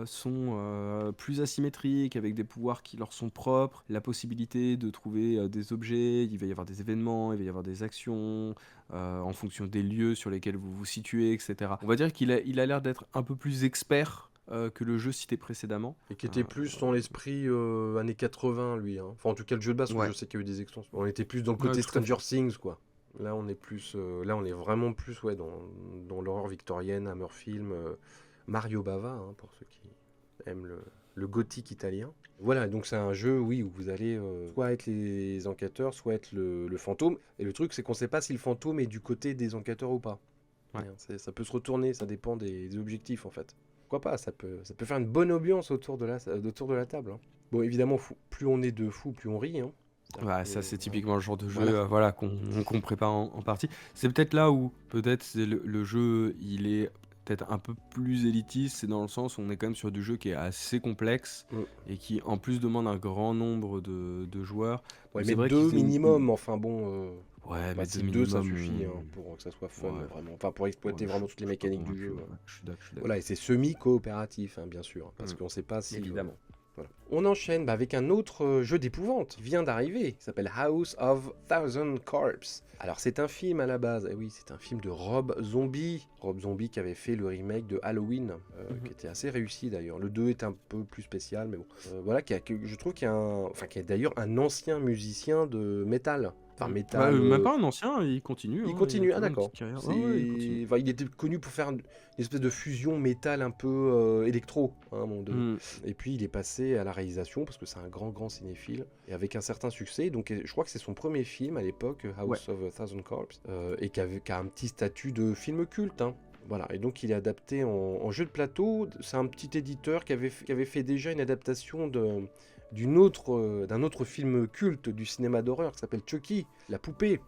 sont plus asymétriques, avec des pouvoirs qui leur sont propres, la possibilité de trouver des objets, il va y avoir des événements, il va y avoir des actions, en fonction des lieux sur lesquels vous vous situez, etc. On va dire qu'il a l'air d'être un peu plus expert que le jeu cité précédemment.
Et qui était plus dans l'esprit années 80, lui. Hein. Enfin, en tout cas, le jeu de base, parce que
Ouais.
je sais qu'il y a eu des extensions. On était plus dans le
Ouais,
côté
tout à fait.
Stranger Things, quoi. Là, on est plus, là, on est vraiment plus, ouais, dans l'horreur victorienne, Hammer Film, Mario Bava, hein, pour ceux qui aiment le gothique italien. Voilà, donc c'est un jeu, oui, où vous allez soit être les enquêteurs, soit être le fantôme. Et le truc, c'est qu'on ne sait pas si le fantôme est du côté des enquêteurs ou pas.
Ouais.
Ça peut se retourner, ça dépend des objectifs, en fait. Pourquoi pas, ça peut faire une bonne ambiance autour de la table. Hein. Bon, évidemment, plus on est de fous, plus on rit. Hein.
Ouais, ça c'est typiquement le genre de jeu
Voilà.
voilà, qu'on prépare en partie. C'est peut-être là où peut-être c'est le jeu il est peut-être un peu plus élitiste, c'est dans le sens où on est quand même sur du jeu qui est assez complexe et qui en plus demande un grand nombre de joueurs.
Ouais,
Donc
mais
c'est vrai
deux
qu'ils aient
minimum, enfin bon.
Ouais, mais
Si
deux
deux, ça
minimum.
suffit hein, pour que ça soit fun,
Ouais.
vraiment. Enfin, pour exploiter
Ouais,
vraiment toutes les
je suis pas
mécaniques du
convaincu,
jeu.
ouais. Je suis d'accord.
Voilà, et c'est semi-coopératif, hein, bien sûr, parce qu'on sait pas si.
Évidemment.
Voilà. On enchaîne avec un autre jeu d'épouvante qui vient d'arriver, qui s'appelle House of Thousand Corpses. Alors c'est un film à la base, et oui c'est un film de Rob Zombie. Rob Zombie qui avait fait le remake de Halloween, qui était assez réussi d'ailleurs. Le 2 est un peu plus spécial, mais bon. Voilà, je trouve qu'il y a qui est d'ailleurs un ancien musicien de métal. Enfin métal...
même pas un ancien, il continue.
Il
hein,
continue,
a
ah
quand même une
d'accord.
petite carrière. Ouais, il continue.
Enfin, il était connu pour faire une espèce de fusion métal un peu électro, hein, à un moment donné. Et puis il est passé à la réalisation parce que c'est un grand cinéphile et avec un certain succès. Donc je crois que c'est son premier film à l'époque, House of a Thousand Corpses, et qui a un petit statut de film culte. Hein. Voilà, et donc il est adapté en jeu de plateau. C'est un petit éditeur qui avait fait déjà une adaptation d'un autre film culte du cinéma d'horreur qui s'appelle Chucky, la poupée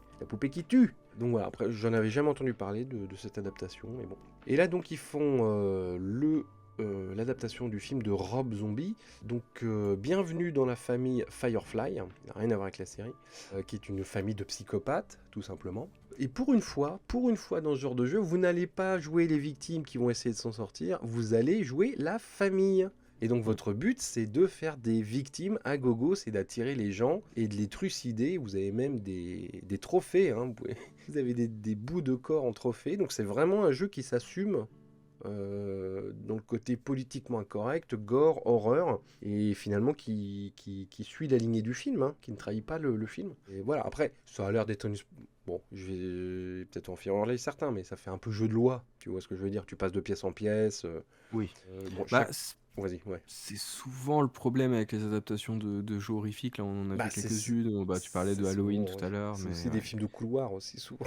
qui tue. Donc voilà, après j'en avais jamais entendu parler de cette adaptation, mais bon. Et là donc ils font le l'adaptation du film de Rob Zombie. Donc, bienvenue dans la famille Firefly, ça n'a rien à voir avec la série, qui est une famille de psychopathes, tout simplement. Et pour une fois dans ce genre de jeu, vous n'allez pas jouer les victimes qui vont essayer de s'en sortir, vous allez jouer la famille. Et donc votre but, c'est de faire des victimes à gogo, c'est d'attirer les gens et de les trucider. Vous avez même des trophées, hein. Vous avez des bouts de corps en trophée. Donc c'est vraiment un jeu qui s'assume dans le côté politiquement incorrect, gore, horreur, et finalement qui suit la lignée du film, hein, qui ne trahit pas le film. Et voilà, après, ça a l'air d'être une... Bon, je vais peut-être en faire hurler certains, mais ça fait un peu jeu de loi, tu vois ce que je veux dire, tu passes de pièce en pièce.
Oui.
Bon,
Bah,
Vas-y, ouais.
c'est souvent le problème avec les adaptations de jeux horrifiques. Là, on en a
Bah,
vu quelques-unes. Bah, tu parlais de
c'est
Halloween
souvent,
tout à l'heure,
c'est
mais
aussi des films de couloir aussi souvent.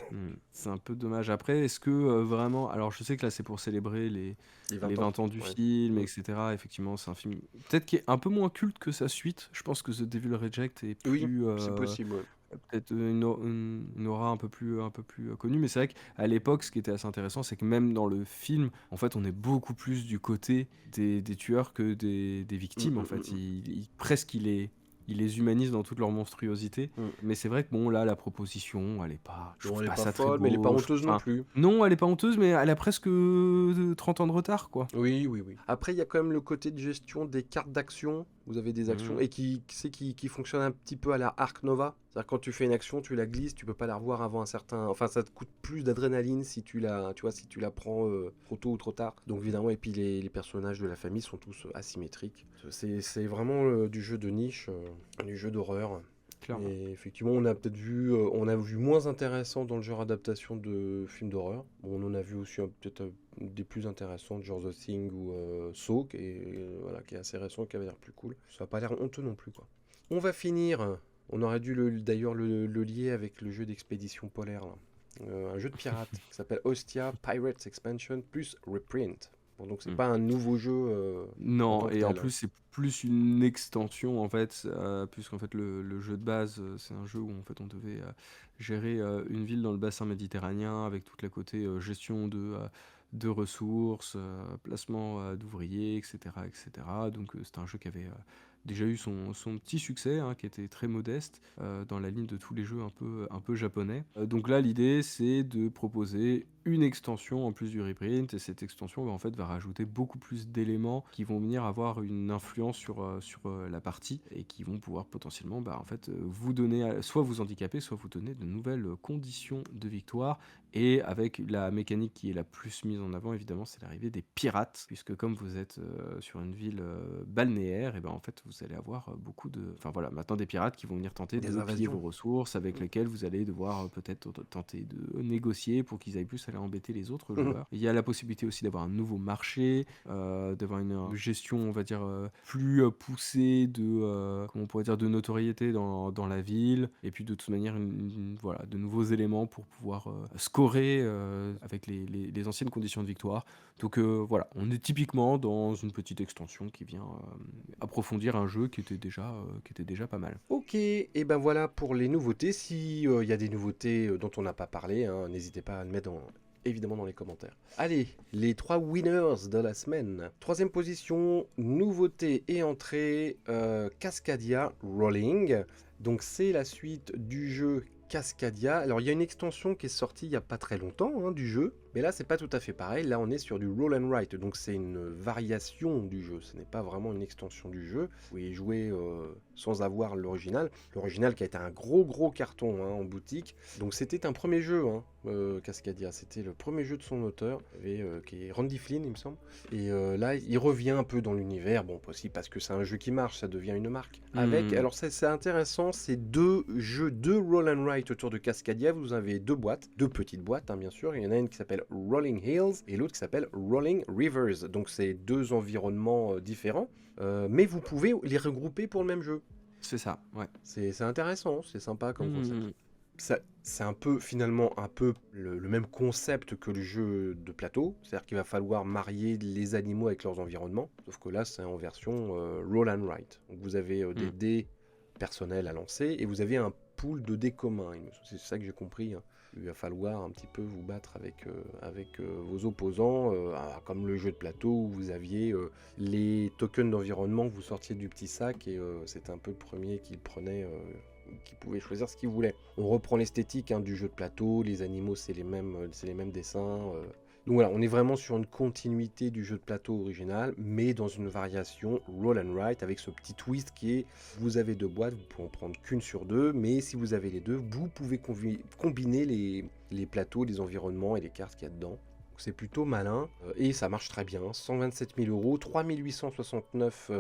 c'est un peu dommage. Après, est-ce que vraiment... Alors, je sais que là, c'est pour célébrer les 20 ans du
ouais.
film, etc. Effectivement, c'est un film peut-être qui est un peu moins culte que sa suite. Je pense que The Devil Reject est
Oui,
plus...
c'est possible, ouais.
peut-être une aura un peu plus connue, mais c'est vrai qu'à l'époque, ce qui était assez intéressant, c'est que même dans le film, en fait, on est beaucoup plus du côté des tueurs que des victimes. En fait, il les humanise dans toute leur monstruosité. Mais c'est vrai que bon, là, la proposition, elle est pas, je
Bon,
trouve
elle est
pas
pas
ça très
folle, mais elle est pas
beau.
honteuse non plus.
Non, elle est pas honteuse, mais elle a presque 30 ans de retard, quoi.
Oui. Après, il y a quand même le côté de gestion des cartes d'action. Vous avez des actions et qui fonctionne un petit peu à la Ark Nova. C'est-à-dire quand tu fais une action, tu la glisses, tu peux pas la revoir avant un certain. Enfin, ça te coûte plus d'adrénaline si tu la prends trop tôt ou trop tard. Donc évidemment, et puis les personnages de la famille sont tous asymétriques. C'est vraiment du jeu de niche, du jeu d'horreur.
Clairement.
Et effectivement, on a peut-être vu moins intéressant dans le genre adaptation de films d'horreur. Bon, on en a vu aussi peut-être des plus intéressants, genre The Thing ou Saw, qui est assez récent, qui avait l'air plus cool. Ça n'a pas l'air honteux non plus, quoi. On va finir. On aurait dû d'ailleurs le lier avec le jeu d'expédition polaire, là. Un jeu de pirates qui s'appelle Ostia Pirates Expansion plus Reprint. Bon, donc c'est pas un nouveau jeu. En
Non,
tant que
et en
tel.
plus c'est plus une extension en fait, puisqu'en fait le jeu de base, c'est un jeu où en fait on devait gérer une ville dans le bassin méditerranéen avec toute la côté gestion de ressources, placement d'ouvriers, etc., etc. Donc c'est un jeu qui avait déjà eu son petit succès, hein, qui était très modeste dans la ligne de tous les jeux un peu japonais. Donc là, l'idée, c'est de proposer une extension en plus du reprint, et cette extension en fait va rajouter beaucoup plus d'éléments qui vont venir avoir une influence sur la partie et qui vont pouvoir potentiellement en fait vous donner soit vous handicaper, soit vous donner de nouvelles conditions de victoire. Et avec la mécanique qui est la plus mise en avant, évidemment, c'est l'arrivée des pirates, puisque comme vous êtes sur une ville balnéaire, et en fait vous allez avoir beaucoup de... Enfin voilà, maintenant des pirates qui vont venir tenter
Des
de piller
invasions.
vos ressources, avec lesquelles vous allez devoir peut-être tenter de négocier pour qu'ils aillent plus aller embêter les autres joueurs. Il y a la possibilité aussi d'avoir un nouveau marché, d'avoir une gestion, on va dire, plus poussée de, comment on pourrait dire, de notoriété dans la ville, et puis de toute manière, voilà, de nouveaux éléments pour pouvoir scorer avec les anciennes conditions de victoire. Donc voilà, on est typiquement dans une petite extension qui vient approfondir un jeu qui était déjà pas mal.
Ok, et ben voilà pour les nouveautés. Si y a des nouveautés dont on n'a pas parlé, hein, n'hésitez pas à le mettre évidemment dans les commentaires. Allez, les 3 winners de la semaine. 3e position, nouveauté et entrée, Cascadia Rolling. Donc c'est la suite du jeu Cascadia. Alors il y a une extension qui est sortie il n'y a pas très longtemps, hein, du jeu, mais là c'est pas tout à fait pareil. Là on est sur du roll and write, donc c'est une variation du jeu, ce n'est pas vraiment une extension du jeu. Vous pouvez y jouer sans avoir l'original qui a été un gros carton, hein, en boutique. Donc c'était un premier jeu, hein, Cascadia, c'était le premier jeu de son auteur, qui est Randy Flynn il me semble. Et là il revient un peu dans l'univers, bon aussi parce que c'est un jeu qui marche, ça devient une marque. Alors c'est intéressant, c'est deux roll and write autour de Cascadia. Vous avez deux petites boîtes, hein, bien sûr. Il y en a une qui s'appelle Rolling Hills et l'autre qui s'appelle Rolling Rivers. Donc c'est deux environnements différents, mais vous pouvez les regrouper pour le même jeu.
C'est ça, ouais.
C'est intéressant, c'est sympa comme concept. C'est finalement un peu le même concept que le jeu de plateau, c'est-à-dire qu'il va falloir marier les animaux avec leurs environnements, sauf que là c'est en version roll and write. Donc vous avez des dés personnels à lancer et vous avez un pool de dés communs. C'est ça que j'ai compris, hein. Il va falloir un petit peu vous battre avec vos opposants, comme le jeu de plateau où vous aviez les tokens d'environnement que vous sortiez du petit sac et c'était un peu le premier qui le prenait, qui pouvait choisir ce qu'il voulait. On reprend l'esthétique, hein, du jeu de plateau, les animaux c'est les mêmes dessins. Donc voilà, on est vraiment sur une continuité du jeu de plateau original, mais dans une variation roll and write avec ce petit twist qui est, vous avez 2 boîtes, vous pouvez en prendre qu'une sur 2, mais si vous avez les deux, vous pouvez combiner les plateaux, les environnements et les cartes qu'il y a dedans. Donc c'est plutôt malin et ça marche très bien. 127 000 euros, 3869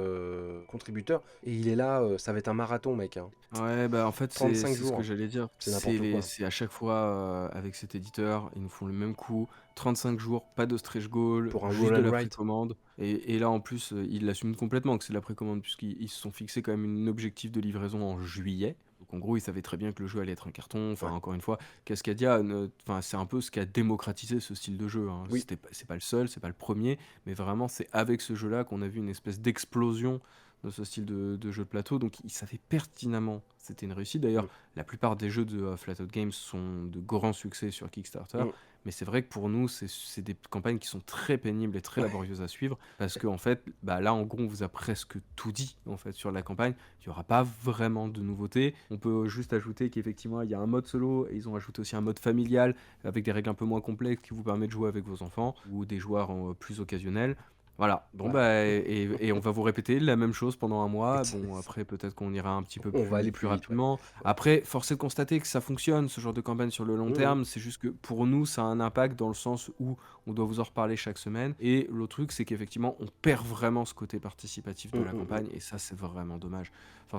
contributeurs et il est là, ça va être un marathon, mec, hein.
Ouais, bah en fait,
35
c'est ce
jours,
que
hein.
j'allais dire.
C'est n'importe quoi.
C'est à chaque fois avec cet éditeur, ils nous font le même coup. 35 jours, pas de stretch goal,
Pour un
juste
roll
de
and
la
write.
précommande. Et là, en plus, ils l'assument complètement que c'est de la précommande, puisqu'ils se sont fixés quand même un objectif de livraison en juillet. Donc en gros, ils savaient très bien que le jeu allait être un carton. Enfin,
Ouais.
encore une fois, Cascadia, enfin, c'est un peu ce qui a démocratisé ce style de jeu, hein.
Oui.
C'est pas le seul, c'est pas le premier, mais vraiment, c'est avec ce jeu-là qu'on a vu une espèce d'explosion de ce style de jeu de plateau. Donc ils savaient pertinemment que c'était une réussite. D'ailleurs,
Mm.
la plupart des jeux de Flatout Games sont de grands succès sur Kickstarter.
Mm.
Mais c'est vrai que pour nous, c'est des campagnes qui sont très pénibles et très
Ouais.
laborieuses à suivre. Parce que en fait, bah là, en gros, on vous a presque tout dit en fait, sur la campagne. Il n'y aura pas vraiment de nouveautés. On peut juste ajouter qu'effectivement, il y a un mode solo et ils ont ajouté aussi un mode familial avec des règles un peu moins complexes qui vous permettent de jouer avec vos enfants ou des joueurs plus occasionnels. Voilà, bon
Voilà.
bah et on va vous répéter la même chose pendant un mois.
C'est-
Bon, après peut-être qu'on ira un petit peu
On va aller
plus
plus vite, ouais.
rapidement. Après, force est de constater que ça fonctionne, ce genre de campagne sur le long
Mm.
terme. C'est juste que pour nous, ça a un impact dans le sens où on doit vous en reparler chaque semaine. Et l'autre truc, c'est qu'effectivement, on perd vraiment ce côté participatif de la
Mm.
campagne. Et ça, c'est vraiment dommage. Enfin,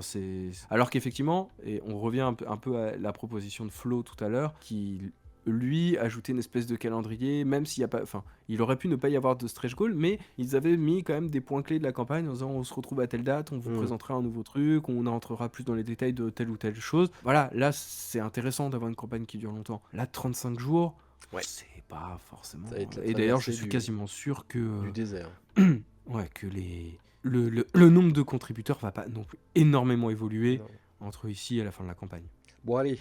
alors qu'effectivement, et on revient un peu à la proposition de Flo tout à l'heure, qui lui ajouter une espèce de calendrier, même s'il y a pas, enfin, il aurait pu ne pas y avoir de stretch goal, mais ils avaient mis quand même des points clés de la campagne en disant on se retrouve à telle date, on vous
Mm.
présentera un nouveau truc, on entrera plus dans les détails de telle ou telle chose. Voilà, là c'est intéressant d'avoir une campagne qui dure longtemps. Là, 35 jours,
Ouais.
c'est pas forcément.
Ça va être la
Et d'ailleurs, je
traversée
suis
du
quasiment sûr que
du désert.
ouais, que le nombre de contributeurs va pas non plus énormément évoluer
Non.
entre ici et la fin de la campagne.
Bon, allez,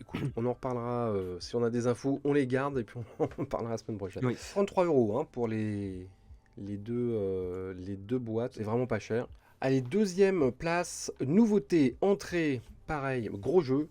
écoute, on en reparlera. Si on a des infos, on les garde et puis on en parlera la semaine prochaine.
Oui.
33 euros, hein, pour les deux boîtes, c'est vraiment pas cher. Allez, deuxième place, nouveauté, entrée, pareil, gros jeu.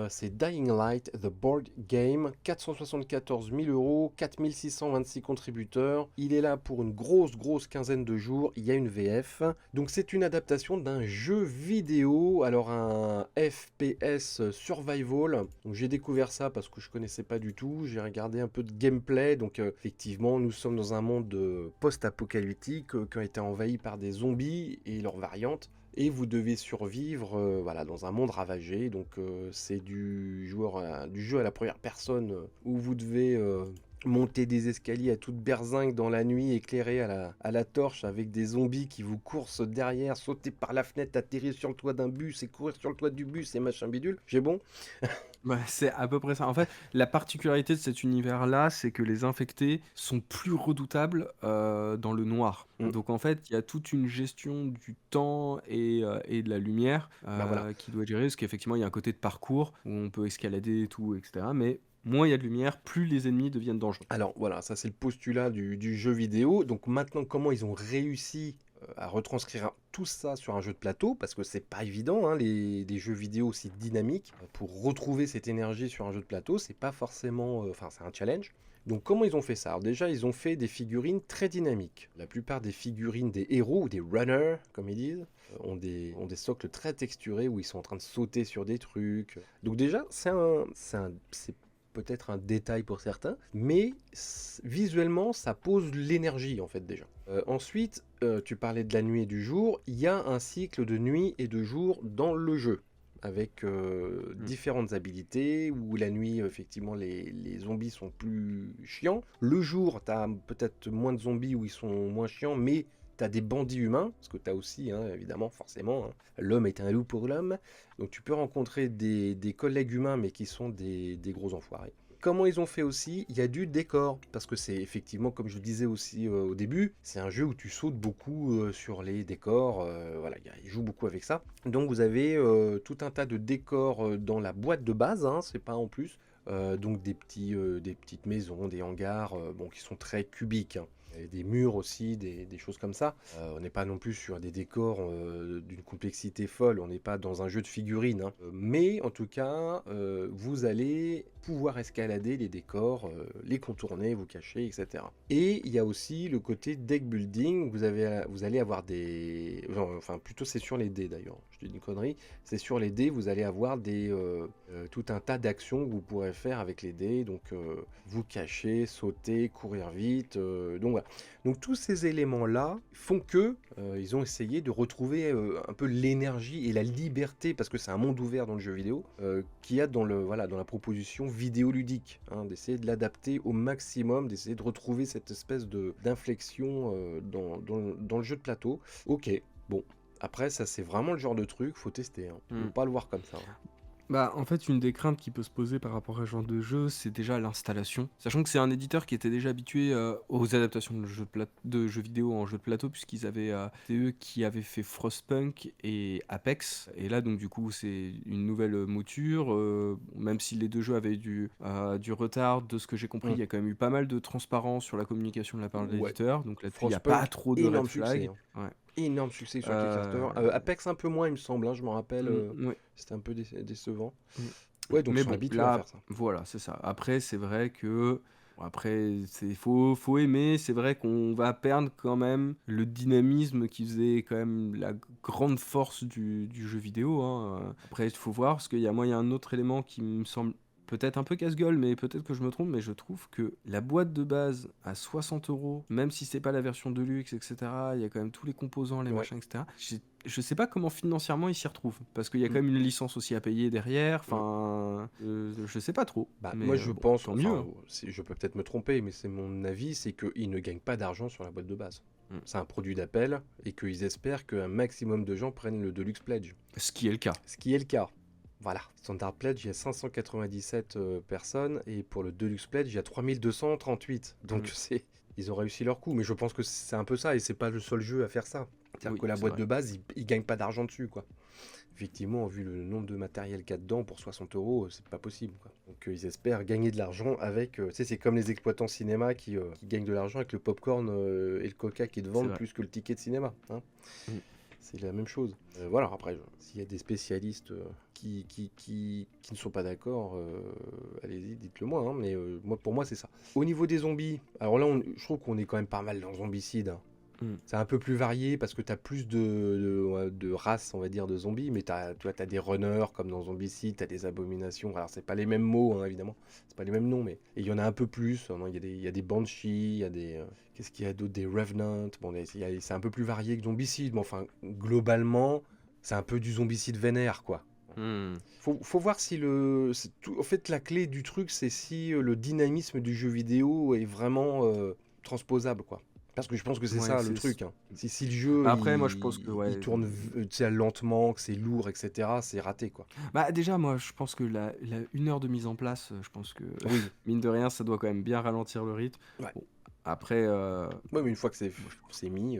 C'est Dying Light, The Board Game, 474 000 euros, 4626 contributeurs. Il est là pour une grosse quinzaine de jours. Il y a une VF. Donc c'est une adaptation d'un jeu vidéo, alors un FPS survival. Donc j'ai découvert ça parce que je connaissais pas du tout. J'ai regardé un peu de gameplay. Donc effectivement, nous sommes dans un monde post-apocalyptique qui a été envahi par des zombies et leurs variantes. Et vous devez survivre voilà, dans un monde ravagé. Donc c'est du jeu à la première personne où vous devez monter des escaliers à toute berzingue dans la nuit, éclairé à la torche avec des zombies qui vous coursent derrière, sauter par la fenêtre, atterrir sur le toit d'un bus et courir sur le toit du bus et machin bidule. J'ai bon?
Ouais, c'est à peu près ça. En fait, la particularité de cet univers-là, c'est que les infectés sont plus redoutables dans le noir.
Mm.
Donc en fait, il y a toute une gestion du temps et de la lumière
Bah voilà.
qui doit être gérée, parce qu'effectivement, il y a un côté de parcours où on peut escalader et tout, etc. Mais moins il y a de lumière, plus les ennemis deviennent dangereux.
Alors voilà, ça c'est le postulat du jeu vidéo. Donc maintenant, comment ils ont réussi à retranscrire tout ça sur un jeu de plateau, parce que c'est pas évident, hein, les jeux vidéo aussi dynamiques, pour retrouver cette énergie sur un jeu de plateau, c'est pas forcément... Enfin, c'est un challenge. Donc comment ils ont fait ça? Alors déjà, ils ont fait des figurines très dynamiques. La plupart des figurines des héros, ou des runners, comme ils disent, ont des socles très texturés où ils sont en train de sauter sur des trucs. Donc déjà, c'est peut-être un détail pour certains, mais visuellement, ça pose l'énergie en fait déjà. Ensuite, tu parlais de la nuit et du jour, il y a un cycle de nuit et de jour dans le jeu, avec différentes habilités, où la nuit, effectivement, les zombies sont plus chiants. Le jour, tu as peut-être moins de zombies où ils sont moins chiants, mais tu as des bandits humains, parce que tu as aussi, hein, évidemment, forcément, hein, l'homme est un loup pour l'homme, donc tu peux rencontrer des collègues humains, mais qui sont des gros enfoirés. comment ils ont fait aussi, il y a du décor, parce que c'est effectivement, comme je le disais aussi au début, c'est un jeu où tu sautes beaucoup sur les décors, voilà, ils jouent beaucoup avec ça. Donc vous avez tout un tas de décors dans la boîte de base, hein, c'est pas en plus. Donc des petites maisons, des hangars, bon, qui sont très cubiques, hein. Et des murs aussi, des choses comme ça. On n'est pas non plus sur des décors d'une complexité folle, on n'est pas dans un jeu de figurines, hein. Mais en tout cas, vous allez pouvoir escalader les décors, les contourner, vous cacher, etc. Et il y a aussi le côté deck building, vous allez avoir des... Enfin, plutôt c'est sur les dés d'ailleurs, je te dis une connerie, c'est sur les dés, vous allez avoir tout un tas d'actions que vous pourrez faire avec les dés, donc vous cacher, sauter, courir vite, donc voilà. Donc tous ces éléments-là font que ils ont essayé de retrouver un peu l'énergie et la liberté, parce que c'est un monde ouvert dans le jeu vidéo, qu'il y a dans la proposition vidéoludique, hein, d'essayer de l'adapter au maximum, d'essayer de retrouver cette espèce d'inflexion dans le jeu de plateau. Ok, bon, après ça c'est vraiment le genre de truc, faut tester, hein. Faut pas le voir comme ça, hein.
Bah, en fait, une des craintes qui peut se poser par rapport à ce genre de jeu, c'est déjà l'installation. Sachant que c'est un éditeur qui était déjà habitué aux adaptations de jeux vidéo en jeu de plateau, puisqu'ils avaient, c'est eux qui avaient fait Frostpunk et Apex. Et là, donc, du coup, c'est une nouvelle mouture. Même si les deux jeux avaient du retard, de ce que j'ai compris, il y a quand même eu pas mal de transparence sur la communication de la part de
Ouais.
l'éditeur. Donc là-dessus, il n'y a
Frostpunk,
pas trop de
énorme
red flag.
succès, hein.
Ouais.
Énorme succès sur Kickstarter. Apex un peu moins, il me semble, hein, je me rappelle,
Ouais.
c'était un peu décevant.
Mm.
Ouais, donc
Mais
ils sont
bon,
habitués à
là,
faire ça.
voilà, c'est ça. Après, c'est vrai que. Bon, après, faut aimer. C'est vrai qu'on va perdre quand même le dynamisme qui faisait quand même la grande force du jeu vidéo, hein. Après, il faut voir, parce qu'il y a un autre élément qui me semble peut-être un peu casse-gueule, mais peut-être que je me trompe, mais je trouve que la boîte de base à 60 €, même si c'est pas la version de luxe, etc., il y a quand même tous les composants, les
Ouais.
machins, etc. Je sais pas comment financièrement ils s'y retrouvent, parce qu'il y a quand même une licence aussi à payer derrière. Enfin, je sais pas trop.
Bah,
Mais
moi je
bon,
pense,
tant mieux,
enfin,
hein.
je peux peut-être me tromper, mais c'est mon avis, c'est qu'ils ne gagnent pas d'argent sur la boîte de base.
Mm.
C'est un produit d'appel et qu'ils espèrent qu'un maximum de gens prennent le Deluxe Pledge.
Ce qui est le cas.
Ce qui est le cas. Voilà, Standard Pledge, il y a 597 personnes et pour le Deluxe Pledge, il y a 3238. Donc ils ont réussi leur coup, mais je pense que c'est un peu ça et c'est pas le seul jeu à faire ça. C'est-à-dire
Oui,
que la
c'est
boîte
vrai.
de base, ils gagnent pas d'argent dessus, quoi. Effectivement, vu le nombre de matériel qu'il y a dedans, pour 60 €, c'est pas possible, quoi. Donc ils espèrent gagner de l'argent avec... tu sais, c'est comme les exploitants cinéma qui gagnent de l'argent avec le popcorn et le coca qui te vendent
vrai.
plus que le ticket de cinéma, hein.
Mm.
C'est la même chose. Voilà, après, s'il y a des spécialistes qui ne sont pas d'accord, allez-y, dites-le moi, hein, mais pour moi, c'est ça. Au niveau des zombies, alors là, je trouve qu'on est quand même pas mal dans Zombicide, hein. C'est un peu plus varié parce que tu as plus de races, on va dire, de zombies, mais tu as des runners comme dans Zombicide, tu as des abominations. Alors, c'est pas les mêmes mots, hein, évidemment, c'est pas les mêmes noms, mais et il y en a un peu plus. Il y a des banshees, il y a des. Qu'est-ce qu'il y a d'autre? Des revenants. Bon, c'est un peu plus varié que Zombicide, mais enfin, globalement, c'est un peu du Zombicide vénère, quoi. Faut voir si en fait, la clé du truc, c'est si le dynamisme du jeu vidéo est vraiment transposable, quoi. Parce que je pense que c'est
Ouais,
ça le truc, hein. Si le jeu
Après, moi, je pense que ouais,
il tourne tu sais, lentement, que c'est lourd, etc., c'est raté, quoi.
Bah déjà, moi, je pense que la 1 heure de mise en place, je pense que
Oui.
mine de rien, ça doit quand même bien ralentir le rythme.
Ouais.
Bon, après,
Ouais, mais une fois que c'est mis,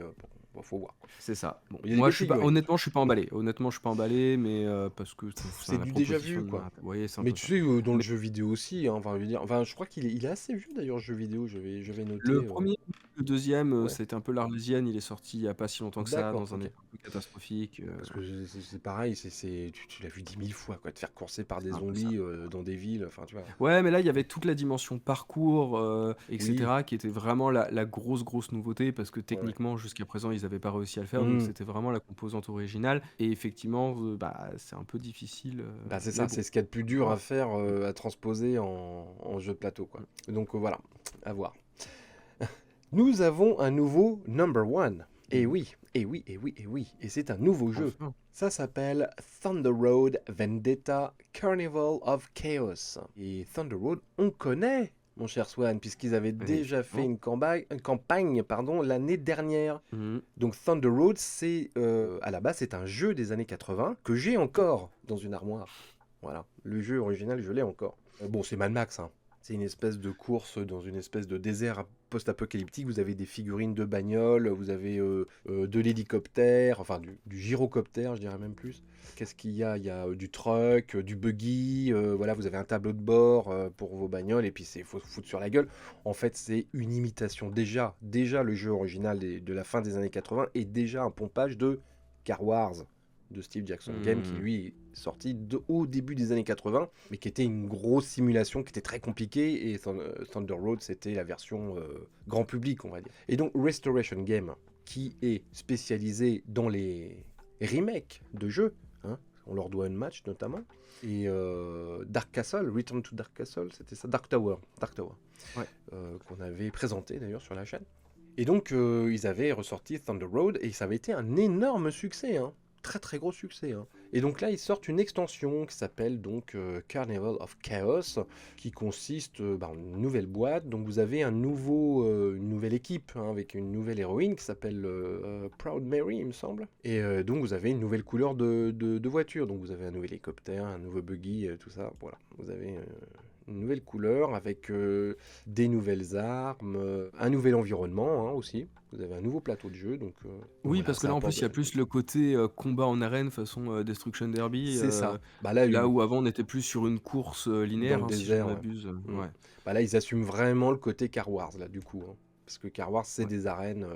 bon, faut voir, quoi.
c'est ça. Bon,
Il y a des
moi,
bonnes figurines.
honnêtement, je suis pas emballé. Honnêtement, je suis pas emballé, mais parce que
C'est
la
du déjà
proposition
vu,
de
quoi.
Marvel. Ouais, c'est un
Mais
peu
tu
ça.
sais, dans le jeu vidéo aussi, hein, enfin, je veux dire, je crois qu'il est assez vieux d'ailleurs, le jeu vidéo, je vais noter.
Le premier, le deuxième,
Ouais.
c'était un peu l'Arlésienne. Il est sorti il y a pas si longtemps que ça,
D'accord,
dans un
ok.
état catastrophique.
Parce que c'est pareil, tu l'as vu 10 000 fois, quoi, te faire courser par des
un peu ça.
zombies dans des villes, enfin, tu vois.
Ouais, mais là, il y avait toute la dimension parcours, etc.,
Oui.
qui était vraiment la grosse nouveauté, parce que techniquement, jusqu'à présent, ils n'avaient pas réussi à le faire, donc c'était vraiment la composante originale. Et effectivement, c'est un peu difficile.
Bah, c'est
mais
ça,
bon.
c'est ce qu'il y a de plus dur à faire, à transposer en jeu de plateau, quoi. Donc voilà, à voir. Nous avons un nouveau number one. Et oui, et oui, et oui, et oui. Et c'est un nouveau jeu.
Enfin.
Ça s'appelle Thunder Road Vendetta Carnival of Chaos. Et Thunder Road, on connaît, mon cher Swan, puisqu'ils avaient déjà fait une campagne l'année dernière. Donc Thunder Road, à la base, c'est un jeu des années 80 que j'ai encore dans une armoire. Voilà, le jeu original, je l'ai encore. Bon, c'est Mad Max, hein. C'est une espèce de course dans une espèce de désert post-apocalyptique. Vous avez des figurines de bagnoles, vous avez de l'hélicoptère, enfin du gyrocoptère, je dirais même plus. Qu'est-ce qu'il y a? Il y a du truck, du buggy, voilà, vous avez un tableau de bord pour vos bagnoles, et puis il faut se foutre sur la gueule. En fait, c'est une imitation. Déjà le jeu original de la fin des années 80 est déjà un pompage de Car Wars de Steve Jackson Game, qui lui est sorti au début des années 80, mais qui était une grosse simulation qui était très compliquée, et Thunder Road c'était la version grand public, on va dire. Et donc Restoration Game, qui est spécialisé dans les remakes de jeux, hein, on leur doit Unmatched notamment, et Dark Castle, Return to Dark Castle, c'était ça, Dark Tower,
Ouais.
qu'on avait présenté d'ailleurs sur la chaîne. Et donc ils avaient ressorti Thunder Road, et ça avait été un énorme succès, hein. Très très gros succès, hein. Et donc là ils sortent une extension qui s'appelle donc Carnival of Chaos, qui consiste en une nouvelle boîte. Donc vous avez une nouvelle équipe, hein, avec une nouvelle héroïne qui s'appelle Proud Mary, il me semble. Et donc vous avez une nouvelle couleur de voiture. Donc vous avez un nouvel hélicoptère, un nouveau buggy, tout ça. Voilà, vous avez une nouvelle couleur avec des nouvelles armes, un nouvel environnement, hein, aussi. Vous avez un nouveau plateau de jeu, donc
Oui,
voilà,
parce que
ça
là, en
apporte
plus, il
de
y a
la
plus
nouveauté.
le côté combat en arène façon Destruction Derby,
C'est ça. Bah là,
là où avant on était plus sur une course
dans
linéaire,
le
hein, si je ne
désert, ouais.
m'abuse.
Mm.
Ouais,
Bah là, ils assument vraiment le côté Car Wars, là, du coup, hein. Parce que Car Wars, c'est
ouais.
des arènes.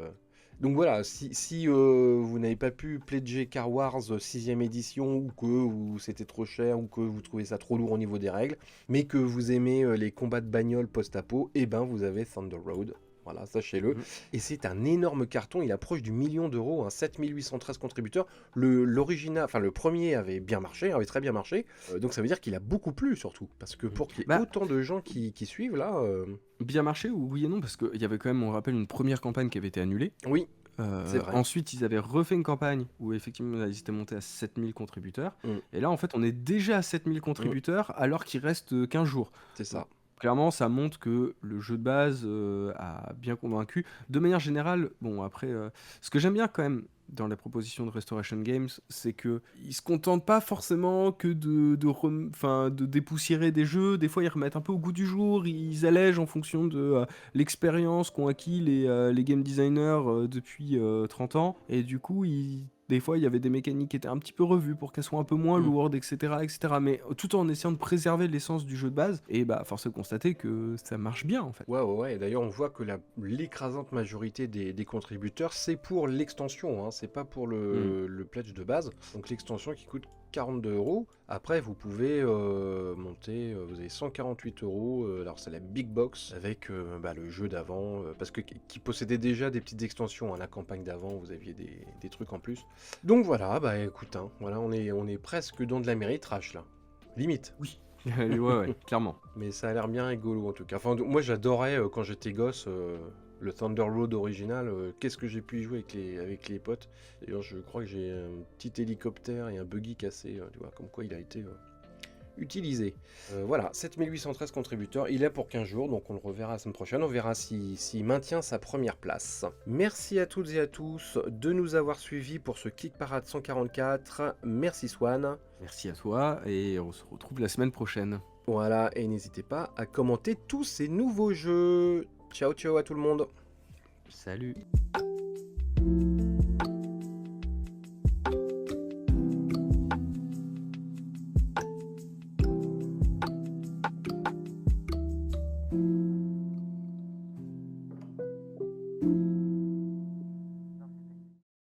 Donc voilà, si vous n'avez pas pu pledger Car Wars 6ème édition, ou que c'était trop cher, ou que vous trouvez ça trop lourd au niveau des règles, mais que vous aimez les combats de bagnole post-apo, eh ben vous avez Thunder Road. Voilà, sachez-le.
Mhm.
Et c'est un énorme carton, il approche du million d'euros, hein, 7813 contributeurs. L'original, enfin le premier avait bien marché, avait très bien marché. Donc ça veut dire qu'il a beaucoup plu surtout. Parce que pour qu'il y ait
Bah,
autant de gens qui suivent là,
bien marché, ou oui et non, parce qu'il y avait quand même, on rappelle, une première campagne qui avait été annulée.
oui, c'est vrai.
Ensuite, ils avaient refait une campagne où effectivement ils étaient montés à 7000 contributeurs.
Mm,
Et là, en fait, on est déjà à 7000
mm,
contributeurs alors qu'il reste 15 jours.
c'est
Donc,
ça.
clairement, ça montre que le jeu de base a bien convaincu. De manière générale, bon, après, ce que j'aime bien quand même dans les propositions de Restoration Games, c'est que ils se contentent pas forcément que de dépoussiérer des jeux. Des fois, ils remettent un peu au goût du jour, ils allègent en fonction de l'expérience qu'ont acquis les game designers depuis 30 ans. Et du coup, des fois, il y avait des mécaniques qui étaient un petit peu revues pour qu'elles soient un peu moins
Mm.
lourdes, etc., etc. Mais tout en essayant de préserver l'essence du jeu de base. Et bah, force est de constater que ça marche bien, en fait.
Ouais, ouais, ouais. Et d'ailleurs, on voit que l'écrasante majorité des contributeurs, c'est pour l'extension, hein, c'est pas pour
Mm.
le pledge de base. Donc l'extension qui coûte 42 euros. Après, vous pouvez monter, vous avez 148 euros. Alors, c'est la Big Box avec le jeu d'avant. Parce que qui possédait déjà des petites extensions. Hein, la campagne d'avant, vous aviez des trucs en plus. Donc voilà, bah écoute, hein, voilà, on est presque dans de la méritrache là. Limite.
Oui. Ouais, clairement.
Mais ça a l'air bien rigolo en tout cas. Enfin, moi j'adorais quand j'étais gosse le Thunder Road original. Qu'est-ce que j'ai pu y jouer avec les potes. D'ailleurs, je crois que j'ai un petit hélicoptère et un buggy cassé. Tu vois, comme quoi il a été utilisé. Voilà, 7813 contributeurs. Il est pour 15 jours, donc on le reverra la semaine prochaine. On verra s'il maintient sa première place. Merci à toutes et à tous de nous avoir suivis pour ce Kick Parade 144. Merci Swan.
Merci à toi et on se retrouve la semaine prochaine.
Voilà, et n'hésitez pas à commenter tous ces nouveaux jeux. Ciao ciao à tout le monde.
Salut.